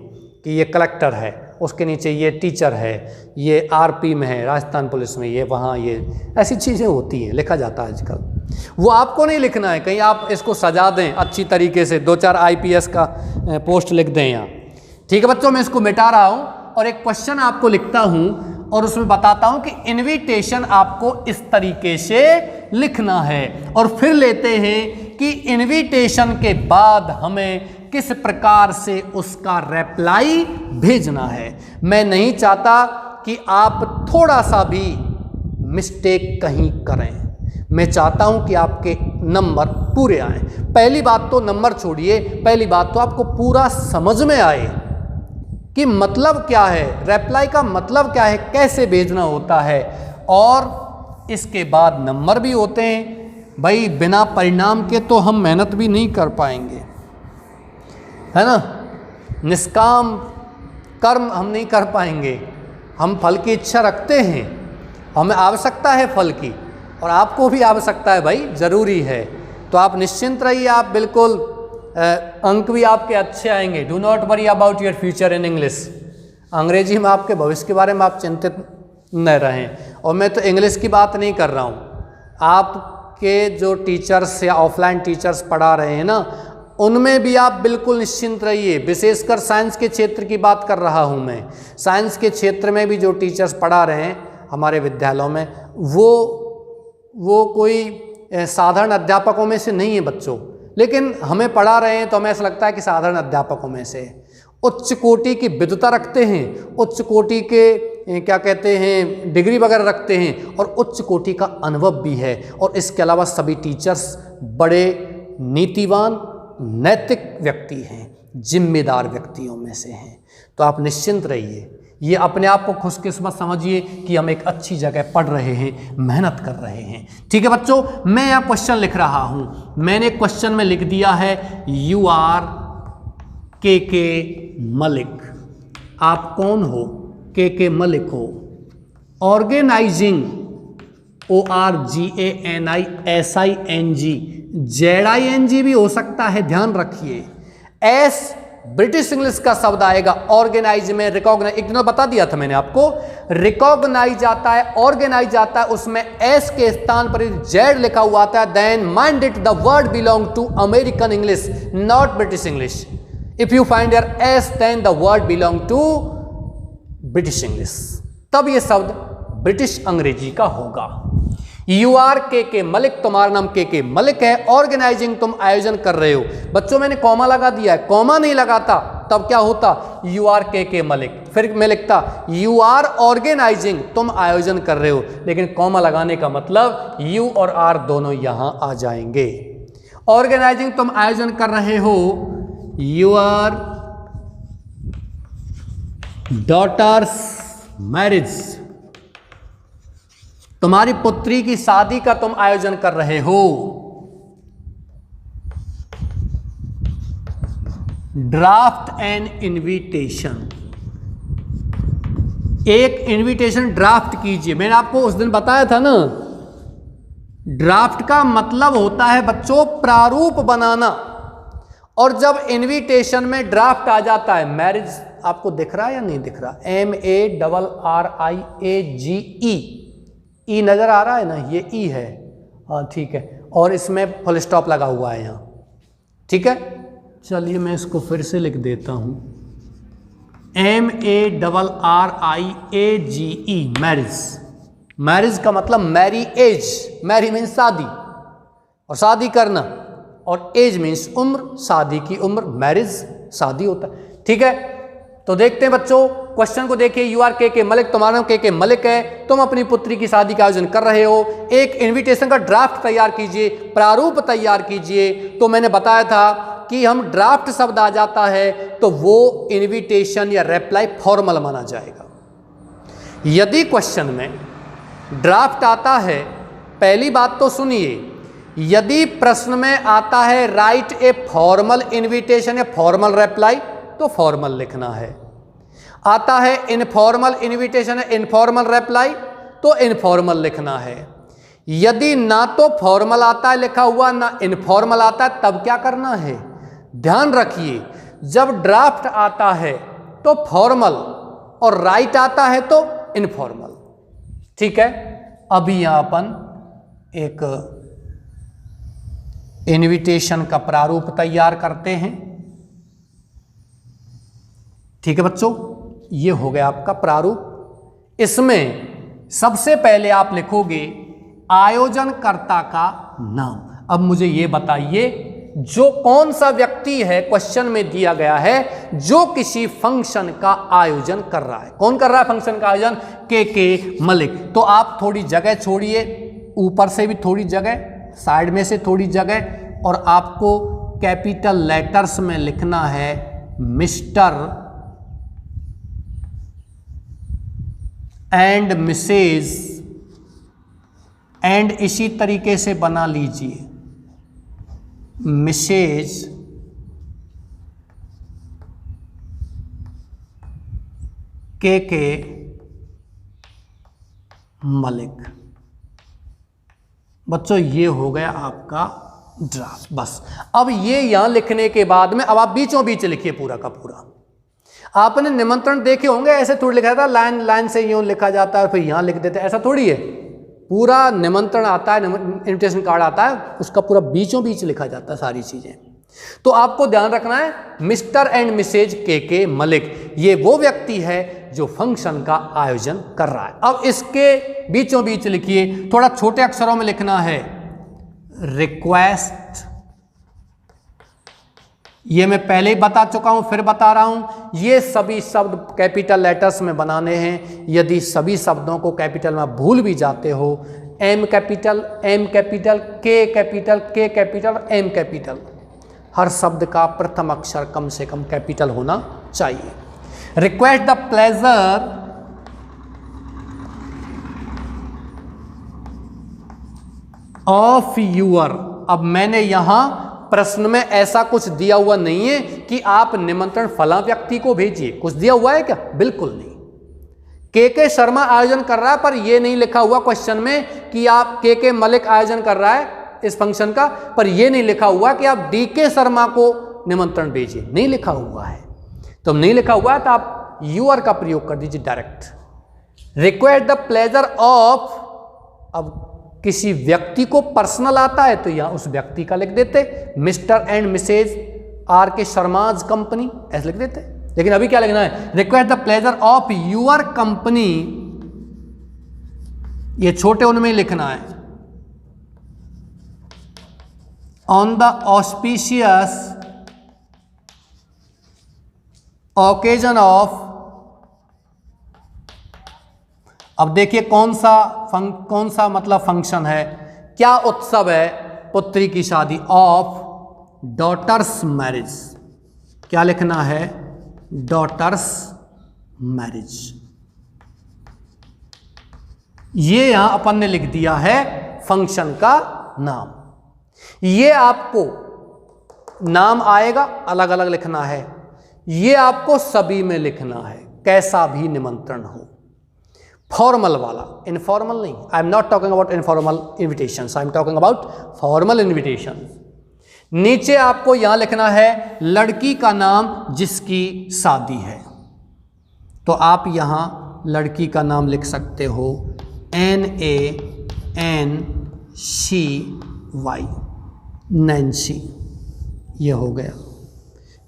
कि ये कलेक्टर है, उसके नीचे ये टीचर है, ये RP में है, राजस्थान पुलिस में, ये वहाँ, ये ऐसी चीज़ें होती हैं, लिखा जाता है आजकल। वो आपको नहीं लिखना है, कहीं आप इसको सजा दें अच्छी तरीके से, 2-4 IPS का पोस्ट लिख दें यहाँ। ठीक है बच्चों, मैं इसको मिटा रहा हूँ और एक क्वेश्चन आपको लिखता हूँ और उसमें बताता हूँ कि इनविटेशन आपको इस तरीके से लिखना है। और फिर लेते हैं कि इनविटेशन के बाद हमें किस प्रकार से उसका रिप्लाई भेजना है। मैं नहीं चाहता कि आप थोड़ा सा भी मिस्टेक कहीं करें, मैं चाहता हूं कि आपके नंबर पूरे आए। पहली बात तो नंबर छोड़िए, पहली बात तो आपको पूरा समझ में आए कि मतलब क्या है, रिप्लाई का मतलब क्या है, कैसे भेजना होता है। और इसके बाद नंबर भी होते हैं। भाई बिना परिणाम के तो हम मेहनत भी नहीं कर पाएंगे, है ना। निष्काम कर्म हम नहीं कर पाएंगे। हम फल की इच्छा रखते हैं, हमें आवश्यकता है फल की, और आपको भी आवश्यकता है भाई, ज़रूरी है। तो आप निश्चिंत रहिए, आप बिल्कुल अंक भी आपके अच्छे आएंगे। Do not worry about your future in English. अंग्रेजी में आपके भविष्य के बारे में आप चिंतित न रहें। और मैं तो इंग्लिश की बात नहीं कर रहा हूँ, आपके जो टीचर्स या ऑफलाइन टीचर्स पढ़ा रहे हैं ना, उनमें भी आप बिल्कुल निश्चिंत रहिए। विशेषकर साइंस के क्षेत्र की बात कर रहा हूँ मैं। साइंस के क्षेत्र में भी जो टीचर्स पढ़ा रहे हैं हमारे विद्यालयों में, वो कोई साधारण अध्यापकों में से नहीं है बच्चों, लेकिन हमें पढ़ा रहे हैं तो हमें ऐसा लगता है कि साधारण अध्यापकों में से। उच्च कोटि की विद्वता रखते हैं, उच्च कोटि के क्या कहते हैं डिग्री वगैरह रखते हैं, और उच्च कोटि का अनुभव भी है। और इसके अलावा सभी टीचर्स बड़े नीतिवान नैतिक व्यक्ति हैं, जिम्मेदार व्यक्तियों में से हैं। तो आप निश्चिंत रहिए, ये अपने आप को खुशकिस्मत समझिए कि हम एक अच्छी जगह पढ़ रहे हैं, मेहनत कर रहे हैं। ठीक है बच्चों, मैं यहाँ क्वेश्चन लिख रहा हूँ। मैंने क्वेश्चन में लिख दिया है यू आर के मलिक। आप कौन हो? के मलिक हो। ऑर्गेनाइजिंग ORGANISING, ZING भी हो सकता है, ध्यान रखिए। एस ब्रिटिश इंग्लिश का शब्द आएगा ऑर्गेनाइज में। रिकॉग्नाइज एक दिन बता दिया था मैंने आपको, रिकॉग्नाइज आता है, ऑर्गेनाइज आता है, उसमें एस के स्थान पर जेड लिखा हुआ आता है। Then mind it the word belong to American English, not British English. If you find your S then the word belong to British English, तब यह शब्द ब्रिटिश अंग्रेजी का होगा। यू आर के मलिक, तुम्हारा नाम के मलिक है। ऑर्गेनाइजिंग, तुम आयोजन कर रहे हो। बच्चों मैंने कॉमा लगा दिया है, कॉमा नहीं लगाता तब क्या होता? यू आर के मलिक। फिर मैं लिखता यू आर ऑर्गेनाइजिंग, तुम आयोजन कर रहे हो, लेकिन कॉमा लगाने का मतलब यू और आर दोनों यहां आ जाएंगे। ऑर्गेनाइजिंग, तुम आयोजन कर रहे हो योर डॉटर्स मैरिज, तुम्हारी पुत्री की शादी का तुम आयोजन कर रहे हो। ड्राफ्ट एन इनविटेशन, एक इनविटेशन ड्राफ्ट कीजिए। मैंने आपको उस दिन बताया था ना, ड्राफ्ट का मतलब होता है बच्चों प्रारूप बनाना। और जब इनविटेशन में ड्राफ्ट आ जाता है, मैरिज आपको दिख रहा है या नहीं दिख रहा? MARRIAGE, ई नजर आ रहा है ना, ये ई है, हाँ ठीक है, और इसमें फुल स्टॉप लगा हुआ है यहाँ। ठीक है, चलिए मैं इसको फिर से लिख देता हूँ, MARRIAGE, मैरिज। मैरिज का मतलब मैरी एज, मैरी मीन्स शादी, और शादी करना, और एज मीन्स उम्र, शादी की उम्र, मैरिज शादी होता है। ठीक है, तो देखते हैं बच्चों, क्वेश्चन को देखिए। यू आर के मलिक, तुम्हारा नाम के मलिक है, तुम अपनी पुत्री की शादी का आयोजन कर रहे हो। एक इनविटेशन का ड्राफ्ट तैयार कीजिए, प्रारूप तैयार कीजिए। तो मैंने बताया था कि हम ड्राफ्ट शब्द आ जाता है तो वो इनविटेशन या रिप्लाई फॉर्मल माना जाएगा। यदि क्वेश्चन में ड्राफ्ट आता है, पहली बात तो सुनिए, यदि प्रश्न में आता है राइट ए फॉर्मल इनविटेशन या फॉर्मल रिप्लाई, तो फॉर्मल लिखना है। आता है इनफॉर्मल इनविटेशन या इनफॉर्मल रिप्लाई, तो इनफॉर्मल लिखना है। यदि ना तो फॉर्मल आता है लिखा हुआ, ना इनफॉर्मल आता है, तब क्या करना है? ध्यान रखिए, जब ड्राफ्ट आता है तो फॉर्मल और राइट आता है तो इनफॉर्मल। ठीक है, अभी यहां अपन एक इनविटेशन का प्रारूप तैयार करते हैं। ठीक है बच्चों, ये हो गया आपका प्रारूप। इसमें सबसे पहले आप लिखोगे आयोजनकर्ता का नाम। अब मुझे ये बताइए, जो कौन सा व्यक्ति है क्वेश्चन में दिया गया है जो किसी फंक्शन का आयोजन कर रहा है? कौन कर रहा है फंक्शन का आयोजन? के मलिक। तो आप थोड़ी जगह छोड़िए, ऊपर से भी थोड़ी जगह, साइड में से थोड़ी जगह, और आपको कैपिटल लेटर्स में लिखना है मिस्टर एंड मिसेज, एंड इसी तरीके से बना लीजिए मिसेज के मलिक। बच्चों ये हो गया आपका ड्राफ्ट। बस अब ये यहां लिखने के बाद में अब आप बीचों बीच लिखिए पूरा का पूरा। आपने निमंत्रण देखे होंगे, ऐसे थोड़ी लिखा था, लाइन लाइन से यूं लिखा जाता है, फिर यहां लिख देते हैं, ऐसा थोड़ी है। पूरा निमंत्रण आता है, इनविटेशन कार्ड आता है, उसका पूरा बीचों बीच लिखा जाता है सारी चीजें। तो आपको ध्यान रखना है मिस्टर एंड मिसेज के मलिक, ये वो व्यक्ति है जो फंक्शन का आयोजन कर रहा है। अब इसके बीचों बीच लिखिए, थोड़ा छोटे अक्षरों में लिखना है रिक्वेस्ट, ये मैं पहले ही बता चुका हूं, फिर बता रहा हूं, ये सभी शब्द कैपिटल लेटर्स में बनाने हैं। यदि सभी शब्दों को कैपिटल में भूल भी जाते हो, एम कैपिटल, एम कैपिटल, के कैपिटल, के कैपिटल, एम कैपिटल, हर शब्द का प्रथम अक्षर कम से कम कैपिटल होना चाहिए। Request the pleasure of your. अब मैंने यहां प्रश्न में ऐसा कुछ दिया हुआ नहीं है कि आप निमंत्रण फला व्यक्ति को भेजिए, कुछ दिया हुआ है क्या? बिल्कुल नहीं। के शर्मा आयोजन कर रहा है, पर यह नहीं लिखा हुआ क्वेश्चन में कि आप के मलिक आयोजन कर रहा है इस फंक्शन का, पर यह नहीं लिखा हुआ कि आप के शर्मा को निमंत्रण भेजिए, नहीं लिखा हुआ है। तो नहीं लिखा हुआ है तो आप यूआर का प्रयोग कर दीजिए direct. Request the pleasure of, अब किसी व्यक्ति को पर्सनल आता है तो यहां उस व्यक्ति का लिख देते, मिस्टर एंड मिसेज आर के शर्माज कंपनी, ऐसे लिख देते। लेकिन अभी क्या लिखना है? Request the pleasure of your company, ये छोटे उनमें लिखना है। On the auspicious occasion of, अब देखिए कौन सा मतलब फंक्शन है, क्या उत्सव है? पुत्री की शादी, ऑफ डॉटर्स मैरिज, क्या लिखना है? Daughter's marriage. ये यहां अपन ने लिख दिया है फंक्शन का नाम। ये आपको नाम आएगा, अलग अलग लिखना है, ये आपको सभी में लिखना है, कैसा भी निमंत्रण हो। फॉर्मल वाला, इनफॉर्मल नहीं। I am not talking about informal invitations, I am talking about formal invitation. नीचे आपको यहां लिखना है लड़की का नाम जिसकी शादी है, तो आप यहां लड़की का नाम लिख सकते हो NANCY, नैन्सी। ये हो गया।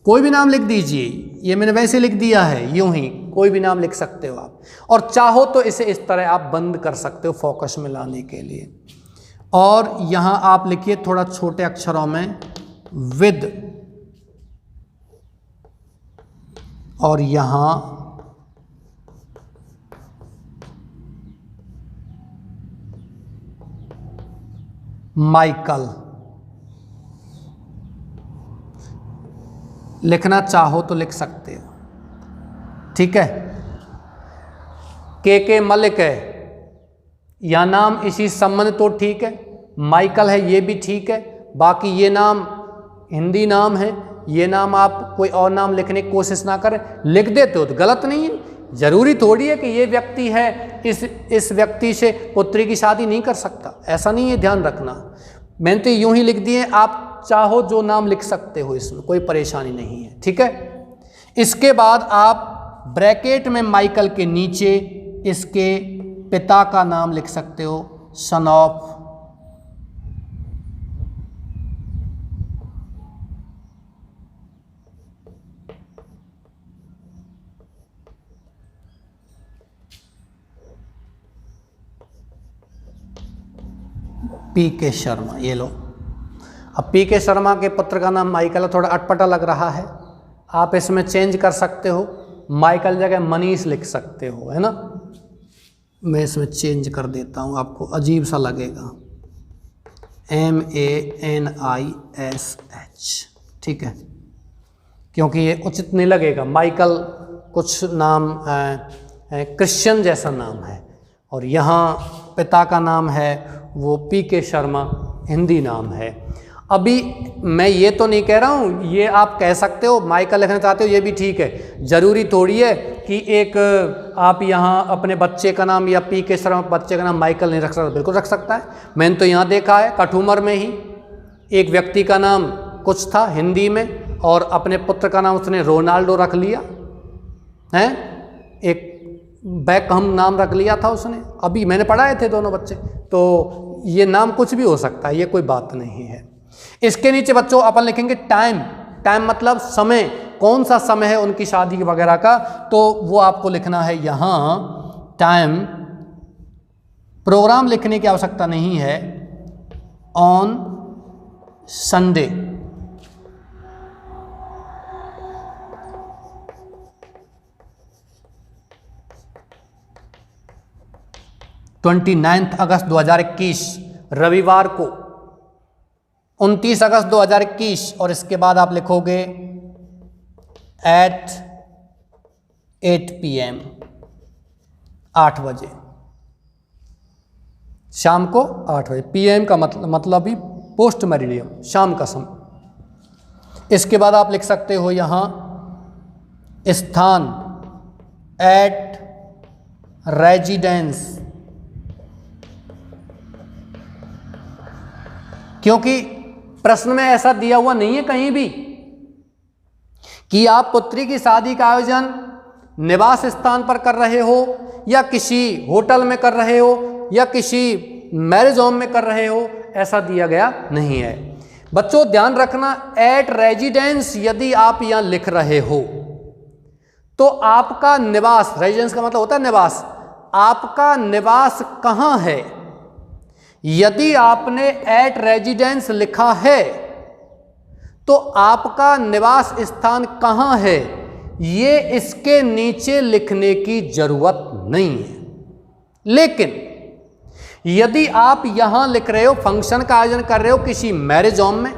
कोई भी नाम लिख दीजिए, ये मैंने वैसे लिख दिया है, यूं ही कोई भी नाम लिख सकते हो आप, और चाहो तो इसे इस तरह आप बंद कर सकते हो फोकस में लाने के लिए। और यहां आप लिखिए थोड़ा छोटे अक्षरों में विद, और यहां माइकल लिखना चाहो तो लिख सकते हो, ठीक है। के मलिक है या नाम इसी संबंध तो ठीक है, माइकल है ये भी ठीक है, बाकी ये नाम हिंदी नाम है, ये नाम आप कोई और नाम लिखने की कोशिश ना करें, लिख देते हो तो गलत नहीं है। जरूरी थोड़ी है कि ये व्यक्ति है, इस व्यक्ति से पुत्री की शादी नहीं कर सकता, ऐसा नहीं है, ध्यान रखना। मैंने तो यूं ही लिख दिए, आप चाहो जो नाम लिख सकते हो, इसमें कोई परेशानी नहीं है, ठीक है। इसके बाद आप ब्रैकेट में माइकल के नीचे इसके पिता का नाम लिख सकते हो, सन ऑफ PK शर्मा। ये लो, अब PK शर्मा के पुत्र का नाम माइकल, थोड़ा अटपटा लग रहा है, आप इसमें चेंज कर सकते हो, माइकल जगह मनीष लिख सकते हो, है ना। मैं इसमें चेंज कर देता हूँ, आपको अजीब सा लगेगा, MANISH, ठीक है, क्योंकि ये उचित नहीं लगेगा। माइकल कुछ नाम क्रिश्चियन जैसा नाम है, और यहाँ पिता का नाम है वो PK शर्मा, हिंदी नाम है। अभी मैं ये तो नहीं कह रहा हूँ, ये आप कह सकते हो, माइकल लिखना चाहते हो ये भी ठीक है, ज़रूरी थोड़ी है कि एक आप यहाँ अपने बच्चे का नाम या PK शर्मा बच्चे का नाम माइकल नहीं रख सकता, बिल्कुल रख सकता है। मैंने तो यहाँ देखा है कठूमर में ही एक व्यक्ति का नाम कुछ था हिंदी में, और अपने पुत्र का नाम उसने रोनाल्डो रख लिया है, एक बैकहम नाम रख लिया था उसने, अभी मैंने पढ़ाए थे दोनों बच्चे, तो ये नाम कुछ भी हो सकता है, ये कोई बात नहीं है। इसके नीचे बच्चों अपन लिखेंगे टाइम। टाइम मतलब समय, कौन सा समय है उनकी शादी वगैरह का, तो वो आपको लिखना है यहाँ टाइम। प्रोग्राम लिखने की आवश्यकता नहीं है, ऑन संडे, ट्वेंटी 29 अगस्त 2021 रविवार को, 29 अगस्त 2021, और इसके बाद आप लिखोगे at 8 PM, 8 बजे, शाम को 8 बजे। PM का मतलब ही पोस्ट मेरिडियम, शाम का समय। इसके बाद आप लिख सकते हो यहां स्थान एट रेजिडेंस, क्योंकि प्रश्न में ऐसा दिया हुआ नहीं है कहीं भी कि आप पुत्री की शादी का आयोजन निवास स्थान पर कर रहे हो या किसी होटल में कर रहे हो या किसी मैरिज होम में कर रहे हो, ऐसा दिया गया नहीं है। बच्चों ध्यान रखना, एट रेजिडेंस यदि आप यहां लिख रहे हो तो आपका निवास, रेजिडेंस का मतलब होता है निवास, आपका निवास कहां है। यदि आपने एट रेजिडेंस लिखा है तो आपका निवास स्थान कहां है ये इसके नीचे लिखने की जरूरत नहीं है। लेकिन यदि आप यहां लिख रहे हो, फंक्शन का आयोजन कर रहे हो किसी मैरिज होम में,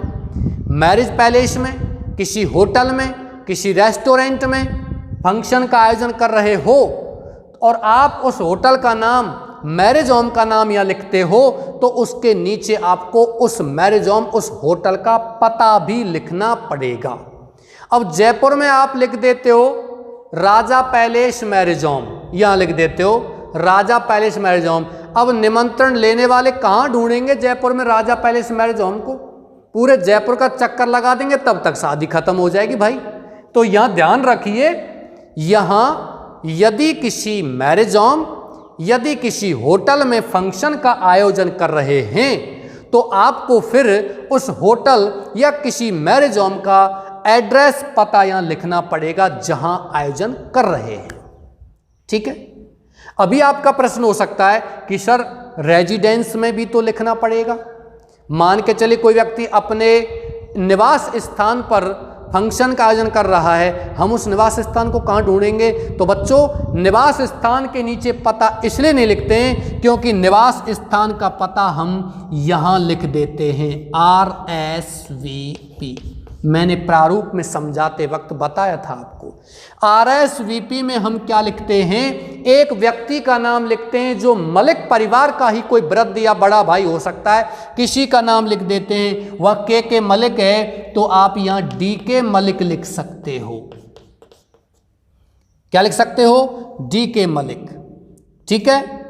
मैरिज पैलेस में, किसी होटल में, किसी रेस्टोरेंट में फंक्शन का आयोजन कर रहे हो और आप उस होटल का नाम, मैरिज होम का नाम यहां लिखते हो, तो उसके नीचे आपको उस मैरिज होम, उस होटल का पता भी लिखना पड़ेगा। अब जयपुर में आप लिख देते हो राजा पैलेस मैरिज होम, यहां लिख देते हो राजा पैलेस मैरिज होम। अब निमंत्रण लेने वाले कहां ढूंढेंगे जयपुर में राजा पैलेस मैरिज होम को? पूरे जयपुर का चक्कर लगा देंगे, तब तक शादी खत्म हो जाएगी भाई। तो यहां ध्यान रखिए, यहां यदि किसी मैरिज होम, यदि किसी होटल में फंक्शन का आयोजन कर रहे हैं तो आपको फिर उस होटल या किसी मैरिज होम का एड्रेस, पता यहां लिखना पड़ेगा जहां आयोजन कर रहे हैं। ठीक है। अभी आपका प्रश्न हो सकता है कि सर रेजिडेंस में भी तो लिखना पड़ेगा। मान के चलिए कोई व्यक्ति अपने निवास स्थान पर फंक्शन का आयोजन कर रहा है, हम उस निवास स्थान को कहाँ ढूंढेंगे? तो बच्चों निवास स्थान के नीचे पता इसलिए नहीं लिखते हैं क्योंकि निवास स्थान का पता हम यहाँ लिख देते हैं RSVP। मैंने प्रारूप में समझाते वक्त बताया था आपको। RSVP में हम क्या लिखते हैं? एक व्यक्ति का नाम लिखते हैं जो मलिक परिवार का ही कोई वृद्ध या बड़ा भाई हो सकता है, किसी का नाम लिख देते हैं। वह के मलिक है तो आप यहां DK मलिक लिख सकते हो। क्या लिख सकते हो? DK मलिक। ठीक है।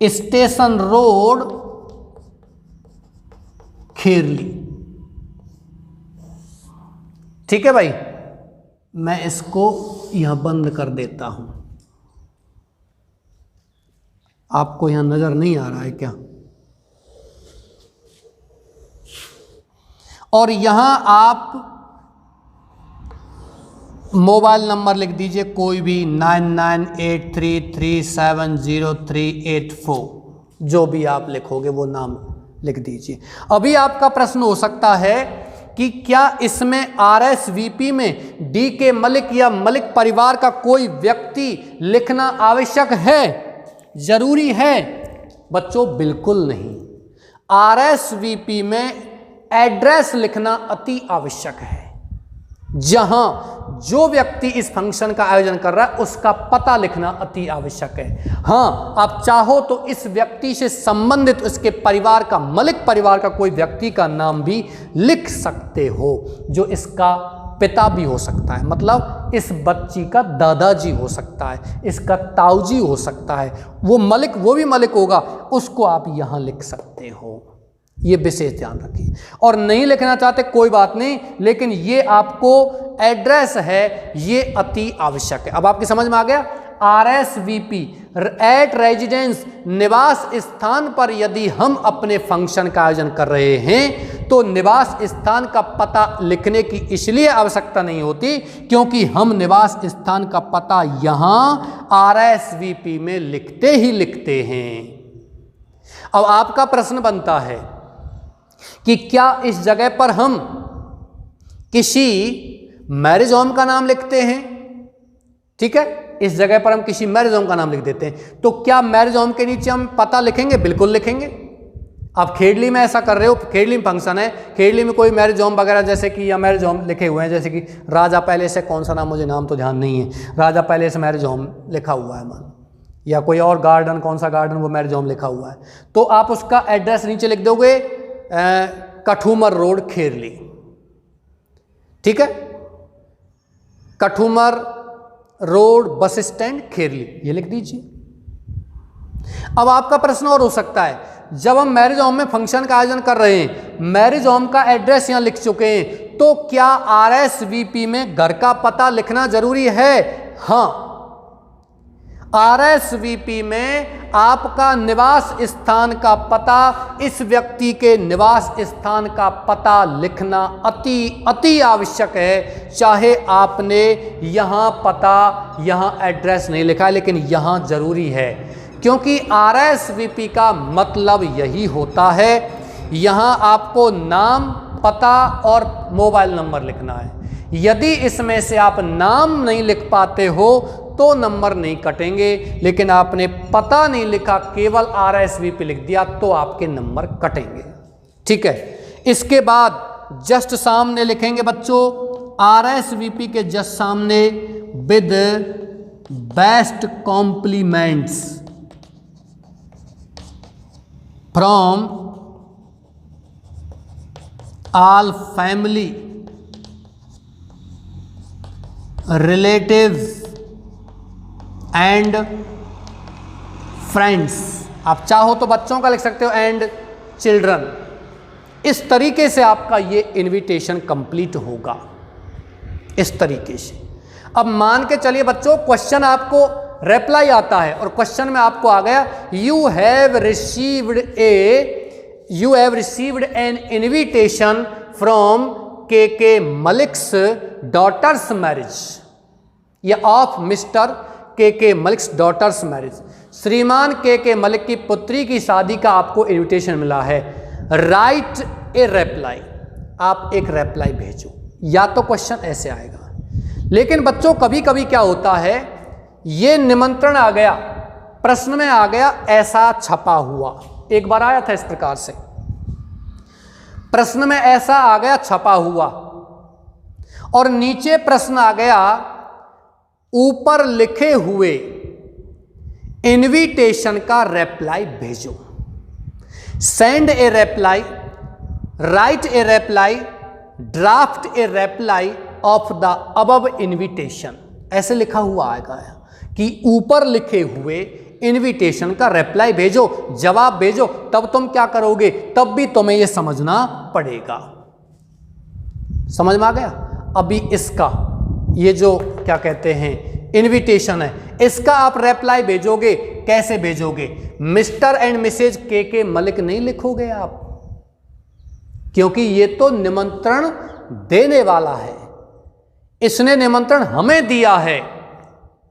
Station road Kherli. ठीक है भाई, मैं इसको यहां बंद कर देता हूं। आपको यहां नजर नहीं आ रहा है क्या? और यहां आप मोबाइल नंबर लिख दीजिए कोई भी 9983370384, जो भी आप लिखोगे वो नाम लिख दीजिए। अभी आपका प्रश्न हो सकता है कि क्या इसमें RSVP में DK मलिक या मलिक परिवार का कोई व्यक्ति लिखना आवश्यक है, जरूरी है? बच्चों बिल्कुल नहीं। RSVP में एड्रेस लिखना अति आवश्यक है। जहां जो व्यक्ति इस फंक्शन का आयोजन कर रहा है उसका पता लिखना अति आवश्यक है। हां, आप चाहो तो इस व्यक्ति से संबंधित उसके परिवार का, मलिक परिवार का कोई व्यक्ति का नाम भी लिख सकते हो, जो इसका पिता भी हो सकता है, मतलब इस बच्ची का दादाजी हो सकता है, इसका ताऊजी हो सकता है, वो मलिक, वो भी मलिक होगा, उसको आप यहां लिख सकते हो। ये विशेष ध्यान रखिए। और नहीं लिखना चाहते कोई बात नहीं, लेकिन ये आपको एड्रेस है, ये अति आवश्यक है। अब आपकी समझ में आ गया? RSVP एट रेजिडेंस, निवास स्थान पर यदि हम अपने फंक्शन का आयोजन कर रहे हैं तो निवास स्थान का पता लिखने की इसलिए आवश्यकता नहीं होती क्योंकि हम निवास स्थान का पता यहां RSVP में लिखते ही लिखते हैं। अब आपका प्रश्न बनता है कि क्या इस जगह पर हम किसी मैरिज होम का नाम लिखते हैं? ठीक है, इस जगह पर हम किसी मैरिज होम का नाम लिख देते हैं, तो क्या मैरिज होम के नीचे हम पता लिखेंगे? बिल्कुल लिखेंगे। आप खेड़ली में ऐसा कर रहे हो, खेड़ली में फंक्शन है, खेड़ली में कोई मैरिज होम वगैरह जैसे कि या मैरिज होम लिखे हुए हैं, जैसे कि राजा पैलेस है, कौन सा नाम मुझे नाम तो ध्यान नहीं है, राजा पैलेस मैरिज होम लिखा हुआ है मान, या कोई और गार्डन, कौन सा गार्डन, वो मैरिज होम लिखा हुआ है, तो आप उसका एड्रेस नीचे लिख दोगे कठूमर रोड खेरली। ठीक है, Kathumar road bus stand Kherli, ये लिख दीजिए। अब आपका प्रश्न और हो सकता है, जब हम मैरिज होम में फंक्शन का आयोजन कर रहे हैं, मैरिज होम का एड्रेस यहां लिख चुके हैं, तो क्या आरएसवीपी में घर का पता लिखना जरूरी है? हां, आरएसवीपी में आपका निवास स्थान का पता, इस व्यक्ति के निवास स्थान का पता लिखना अति आवश्यक है। चाहे आपने यहां पता, यहां एड्रेस नहीं लिखा है, लेकिन यहां जरूरी है, क्योंकि आरएसवीपी का मतलब यही होता है, यहां आपको नाम, पता और मोबाइल नंबर लिखना है। यदि इसमें से आप नाम नहीं लिख पाते हो तो नंबर नहीं कटेंगे, लेकिन आपने पता नहीं लिखा, केवल आरएसवीपी लिख दिया, तो आपके नंबर कटेंगे। ठीक है, इसके बाद जस्ट सामने लिखेंगे बच्चों, आरएसवीपी के जस्ट सामने with best compliments from all family relatives and friends. आप चाहो तो बच्चों का लिख सकते हो, एंड चिल्ड्रन। इस तरीके से आपका ये इनविटेशन कंप्लीट होगा, इस तरीके से। अब मान के चलिए बच्चों, क्वेश्चन आपको रिप्लाई आता है और क्वेश्चन में आपको आ गया, you have received an invitation from के मलिक्स डॉटर्स मैरिज, या ऑफ मिस्टर के मलिक्स डॉटर्स मैरिज। श्रीमान के मलिक की पुत्री की शादी का आपको इनविटेशन मिला है। राइट ए रिप्लाई, आप एक रिप्लाई भेजो, या तो क्वेश्चन ऐसे आएगा। लेकिन बच्चों कभी कभी क्या होता है, ये निमंत्रण आ गया, प्रश्न में आ गया ऐसा छपा हुआ, एक बार आया था इस प्रकार से, प्रश्न में ऐसा आ गया छपा हुआ, और नीचे प्रश्न आ गया ऊपर लिखे हुए इनविटेशन का रिप्लाई भेजो। Send A reply, right A reply, draft A reply off the above invitation, ऐसे लिखा हुआ आएगा कि ऊपर लिखे हुए इनविटेशन का रिप्लाई भेजो, जवाब भेजो। तब तुम क्या करोगे, तब भी तुम्हें यह समझना पड़ेगा। समझ में आ गया? अभी इसका ये जो क्या कहते हैं इनविटेशन है, इसका आप रिप्लाई भेजोगे, कैसे भेजोगे? मिस्टर एंड मिसेज के मलिक नहीं लिखोगे आप, क्योंकि ये तो निमंत्रण देने वाला है, इसने निमंत्रण हमें दिया है,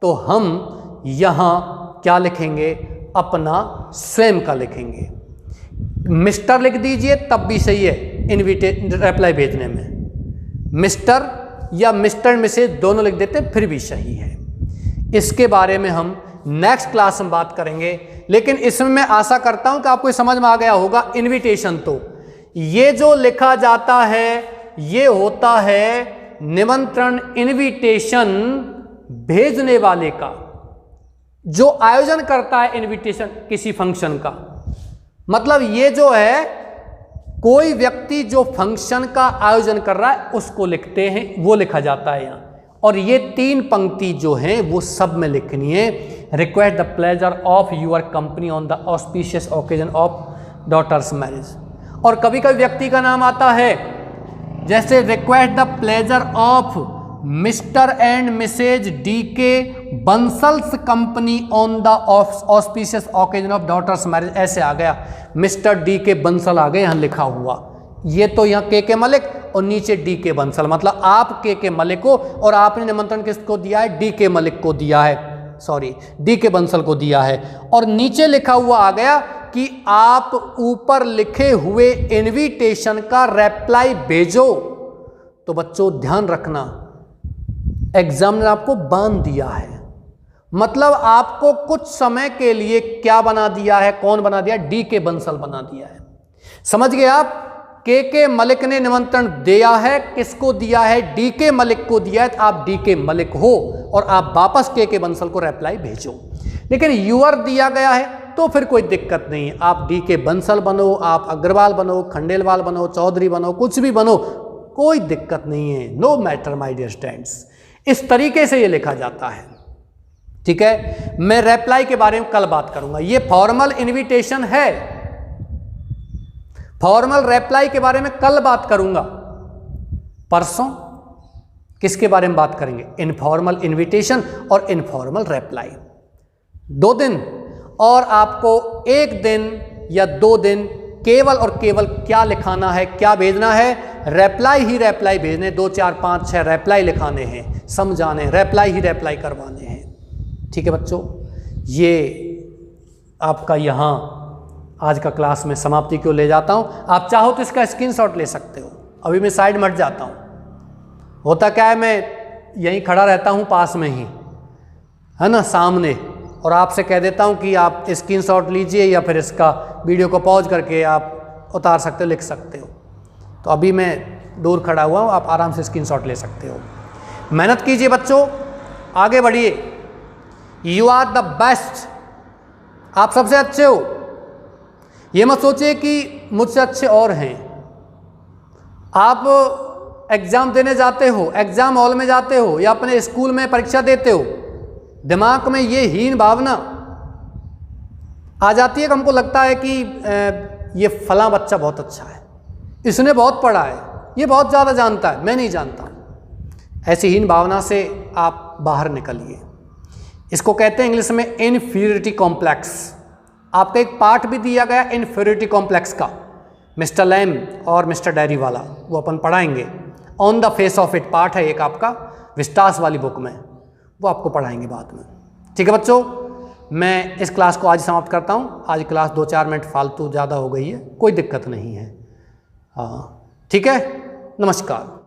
तो हम यहां क्या लिखेंगे, अपना स्वयं का लिखेंगे। मिस्टर लिख दीजिए तब भी सही है, रिप्लाई भेजने में मिस्टर या मिस्टर मिसेज दोनों लिख देते फिर भी सही है। इसके बारे में हम नेक्स्ट क्लास में बात करेंगे, लेकिन इसमें मैं आशा करता हूं कि आपको समझ में आ गया होगा। इनविटेशन तो ये जो लिखा जाता है ये होता है निमंत्रण, इनविटेशन भेजने वाले का, जो आयोजन करता है इनविटेशन किसी फंक्शन का। मतलब ये जो है कोई व्यक्ति जो फंक्शन का आयोजन कर रहा है उसको लिखते हैं, वो लिखा जाता है यहाँ। और ये 3 पंक्ति जो हैं वो सब में लिखनी है। Request the pleasure of your company on the auspicious occasion of daughter's marriage. और कभी कभी व्यक्ति का नाम आता है, जैसे request the pleasure of Mr and Mrs DK Bansal's company on the auspicious occasion of daughter's marriage, ऐसे आ गया। मिस्टर DK बंसल आ गए यहाँ लिखा हुआ, ये तो यहाँ के मलिक और नीचे DK बंसल, मतलब आप के मलिक को, और आपने निमंत्रण किसको दिया है, DK मलिक को दिया है, सॉरी DK बंसल को दिया है। और नीचे लिखा हुआ आ गया कि आप ऊपर लिखे हुए इनविटेशन का रिप्लाई भेजो, तो बच्चों ध्यान रखना, एग्जाम ने आपको बांध दिया है। मतलब आपको कुछ समय के लिए क्या बना दिया है, कौन बना दिया? DK बंसल बना दिया है। समझ गए आप? KK मलिक ने निमंत्रण दिया है, किसको दिया है? DK मलिक को दिया है। तो आप DK मलिक हो और आप वापस KK बंसल को रिप्लाई भेजो। लेकिन यूअर दिया गया है तो फिर कोई दिक्कत नहीं है, आप DK बंसल बनो, आप अग्रवाल बनो, खंडेलवाल बनो, चौधरी बनो, कुछ भी बनो, कोई दिक्कत नहीं है। No matter my dear students. इस तरीके से ये लिखा जाता है। ठीक है, मैं रिप्लाई के बारे में कल बात करूंगा। ये फॉर्मल इनविटेशन है, फॉर्मल रिप्लाई के बारे में कल बात करूंगा। परसों किसके बारे में बात करेंगे? इनफॉर्मल इनविटेशन और इनफॉर्मल रिप्लाई। 2 दिन, और आपको 1 दिन या 2 दिन केवल और केवल क्या लिखाना है, क्या भेजना है? रिप्लाई ही रिप्लाई भेजने। 2 4 5 6 रिप्लाई लिखाने हैं, समझाने, रिप्लाई ही रिप्लाई करवाने हैं। ठीक है बच्चों, ये आपका यहाँ आज का क्लास में समाप्ति को ले जाता हूँ। आप चाहो तो इसका स्क्रीनशॉट ले सकते हो। अभी मैं साइड में हट जाता हूँ। होता क्या है, मैं यहीं खड़ा रहता हूँ पास में ही, है ना, सामने, और आपसे कह देता हूँ कि आप स्क्रीनशॉट लीजिए या फिर इसका वीडियो को पॉज करके आप उतार सकते हो, लिख सकते हो। तो अभी मैं दूर खड़ा हुआ हूँ, आप आराम से स्क्रीनशॉट ले सकते हो। मेहनत कीजिए बच्चों, आगे बढ़िए। यू आर द बेस्ट, आप सबसे अच्छे हो। ये मत सोचिए कि मुझसे अच्छे और हैं। आप एग्ज़ाम देने जाते हो, एग्ज़ाम हॉल में जाते हो या अपने स्कूल में परीक्षा देते हो, दिमाग में ये हीन भावना आ जाती है कि हमको लगता है कि ये फलां बच्चा बहुत अच्छा है, इसने बहुत पढ़ा है, ये बहुत ज़्यादा जानता है, मैं नहीं जानता। ऐसी हीन भावना से आप बाहर निकलिए। इसको कहते हैं इंग्लिश में इन्फीरियरिटी कॉम्प्लेक्स। आपका एक पार्ट भी दिया गया इन्फीरियरिटी कॉम्प्लेक्स का, मिस्टर लैम और मिस्टर डेरी वाला, वो अपन पढ़ाएंगे। On the face of it part है एक आपका विस्टास वाली बुक में, वो आपको पढ़ाएंगे बाद में। ठीक है बच्चों, मैं इस क्लास को आज समाप्त करता हूँ। आज क्लास 2-4 मिनट फालतू ज़्यादा हो गई है, कोई दिक्कत नहीं है। हाँ ठीक है, नमस्कार।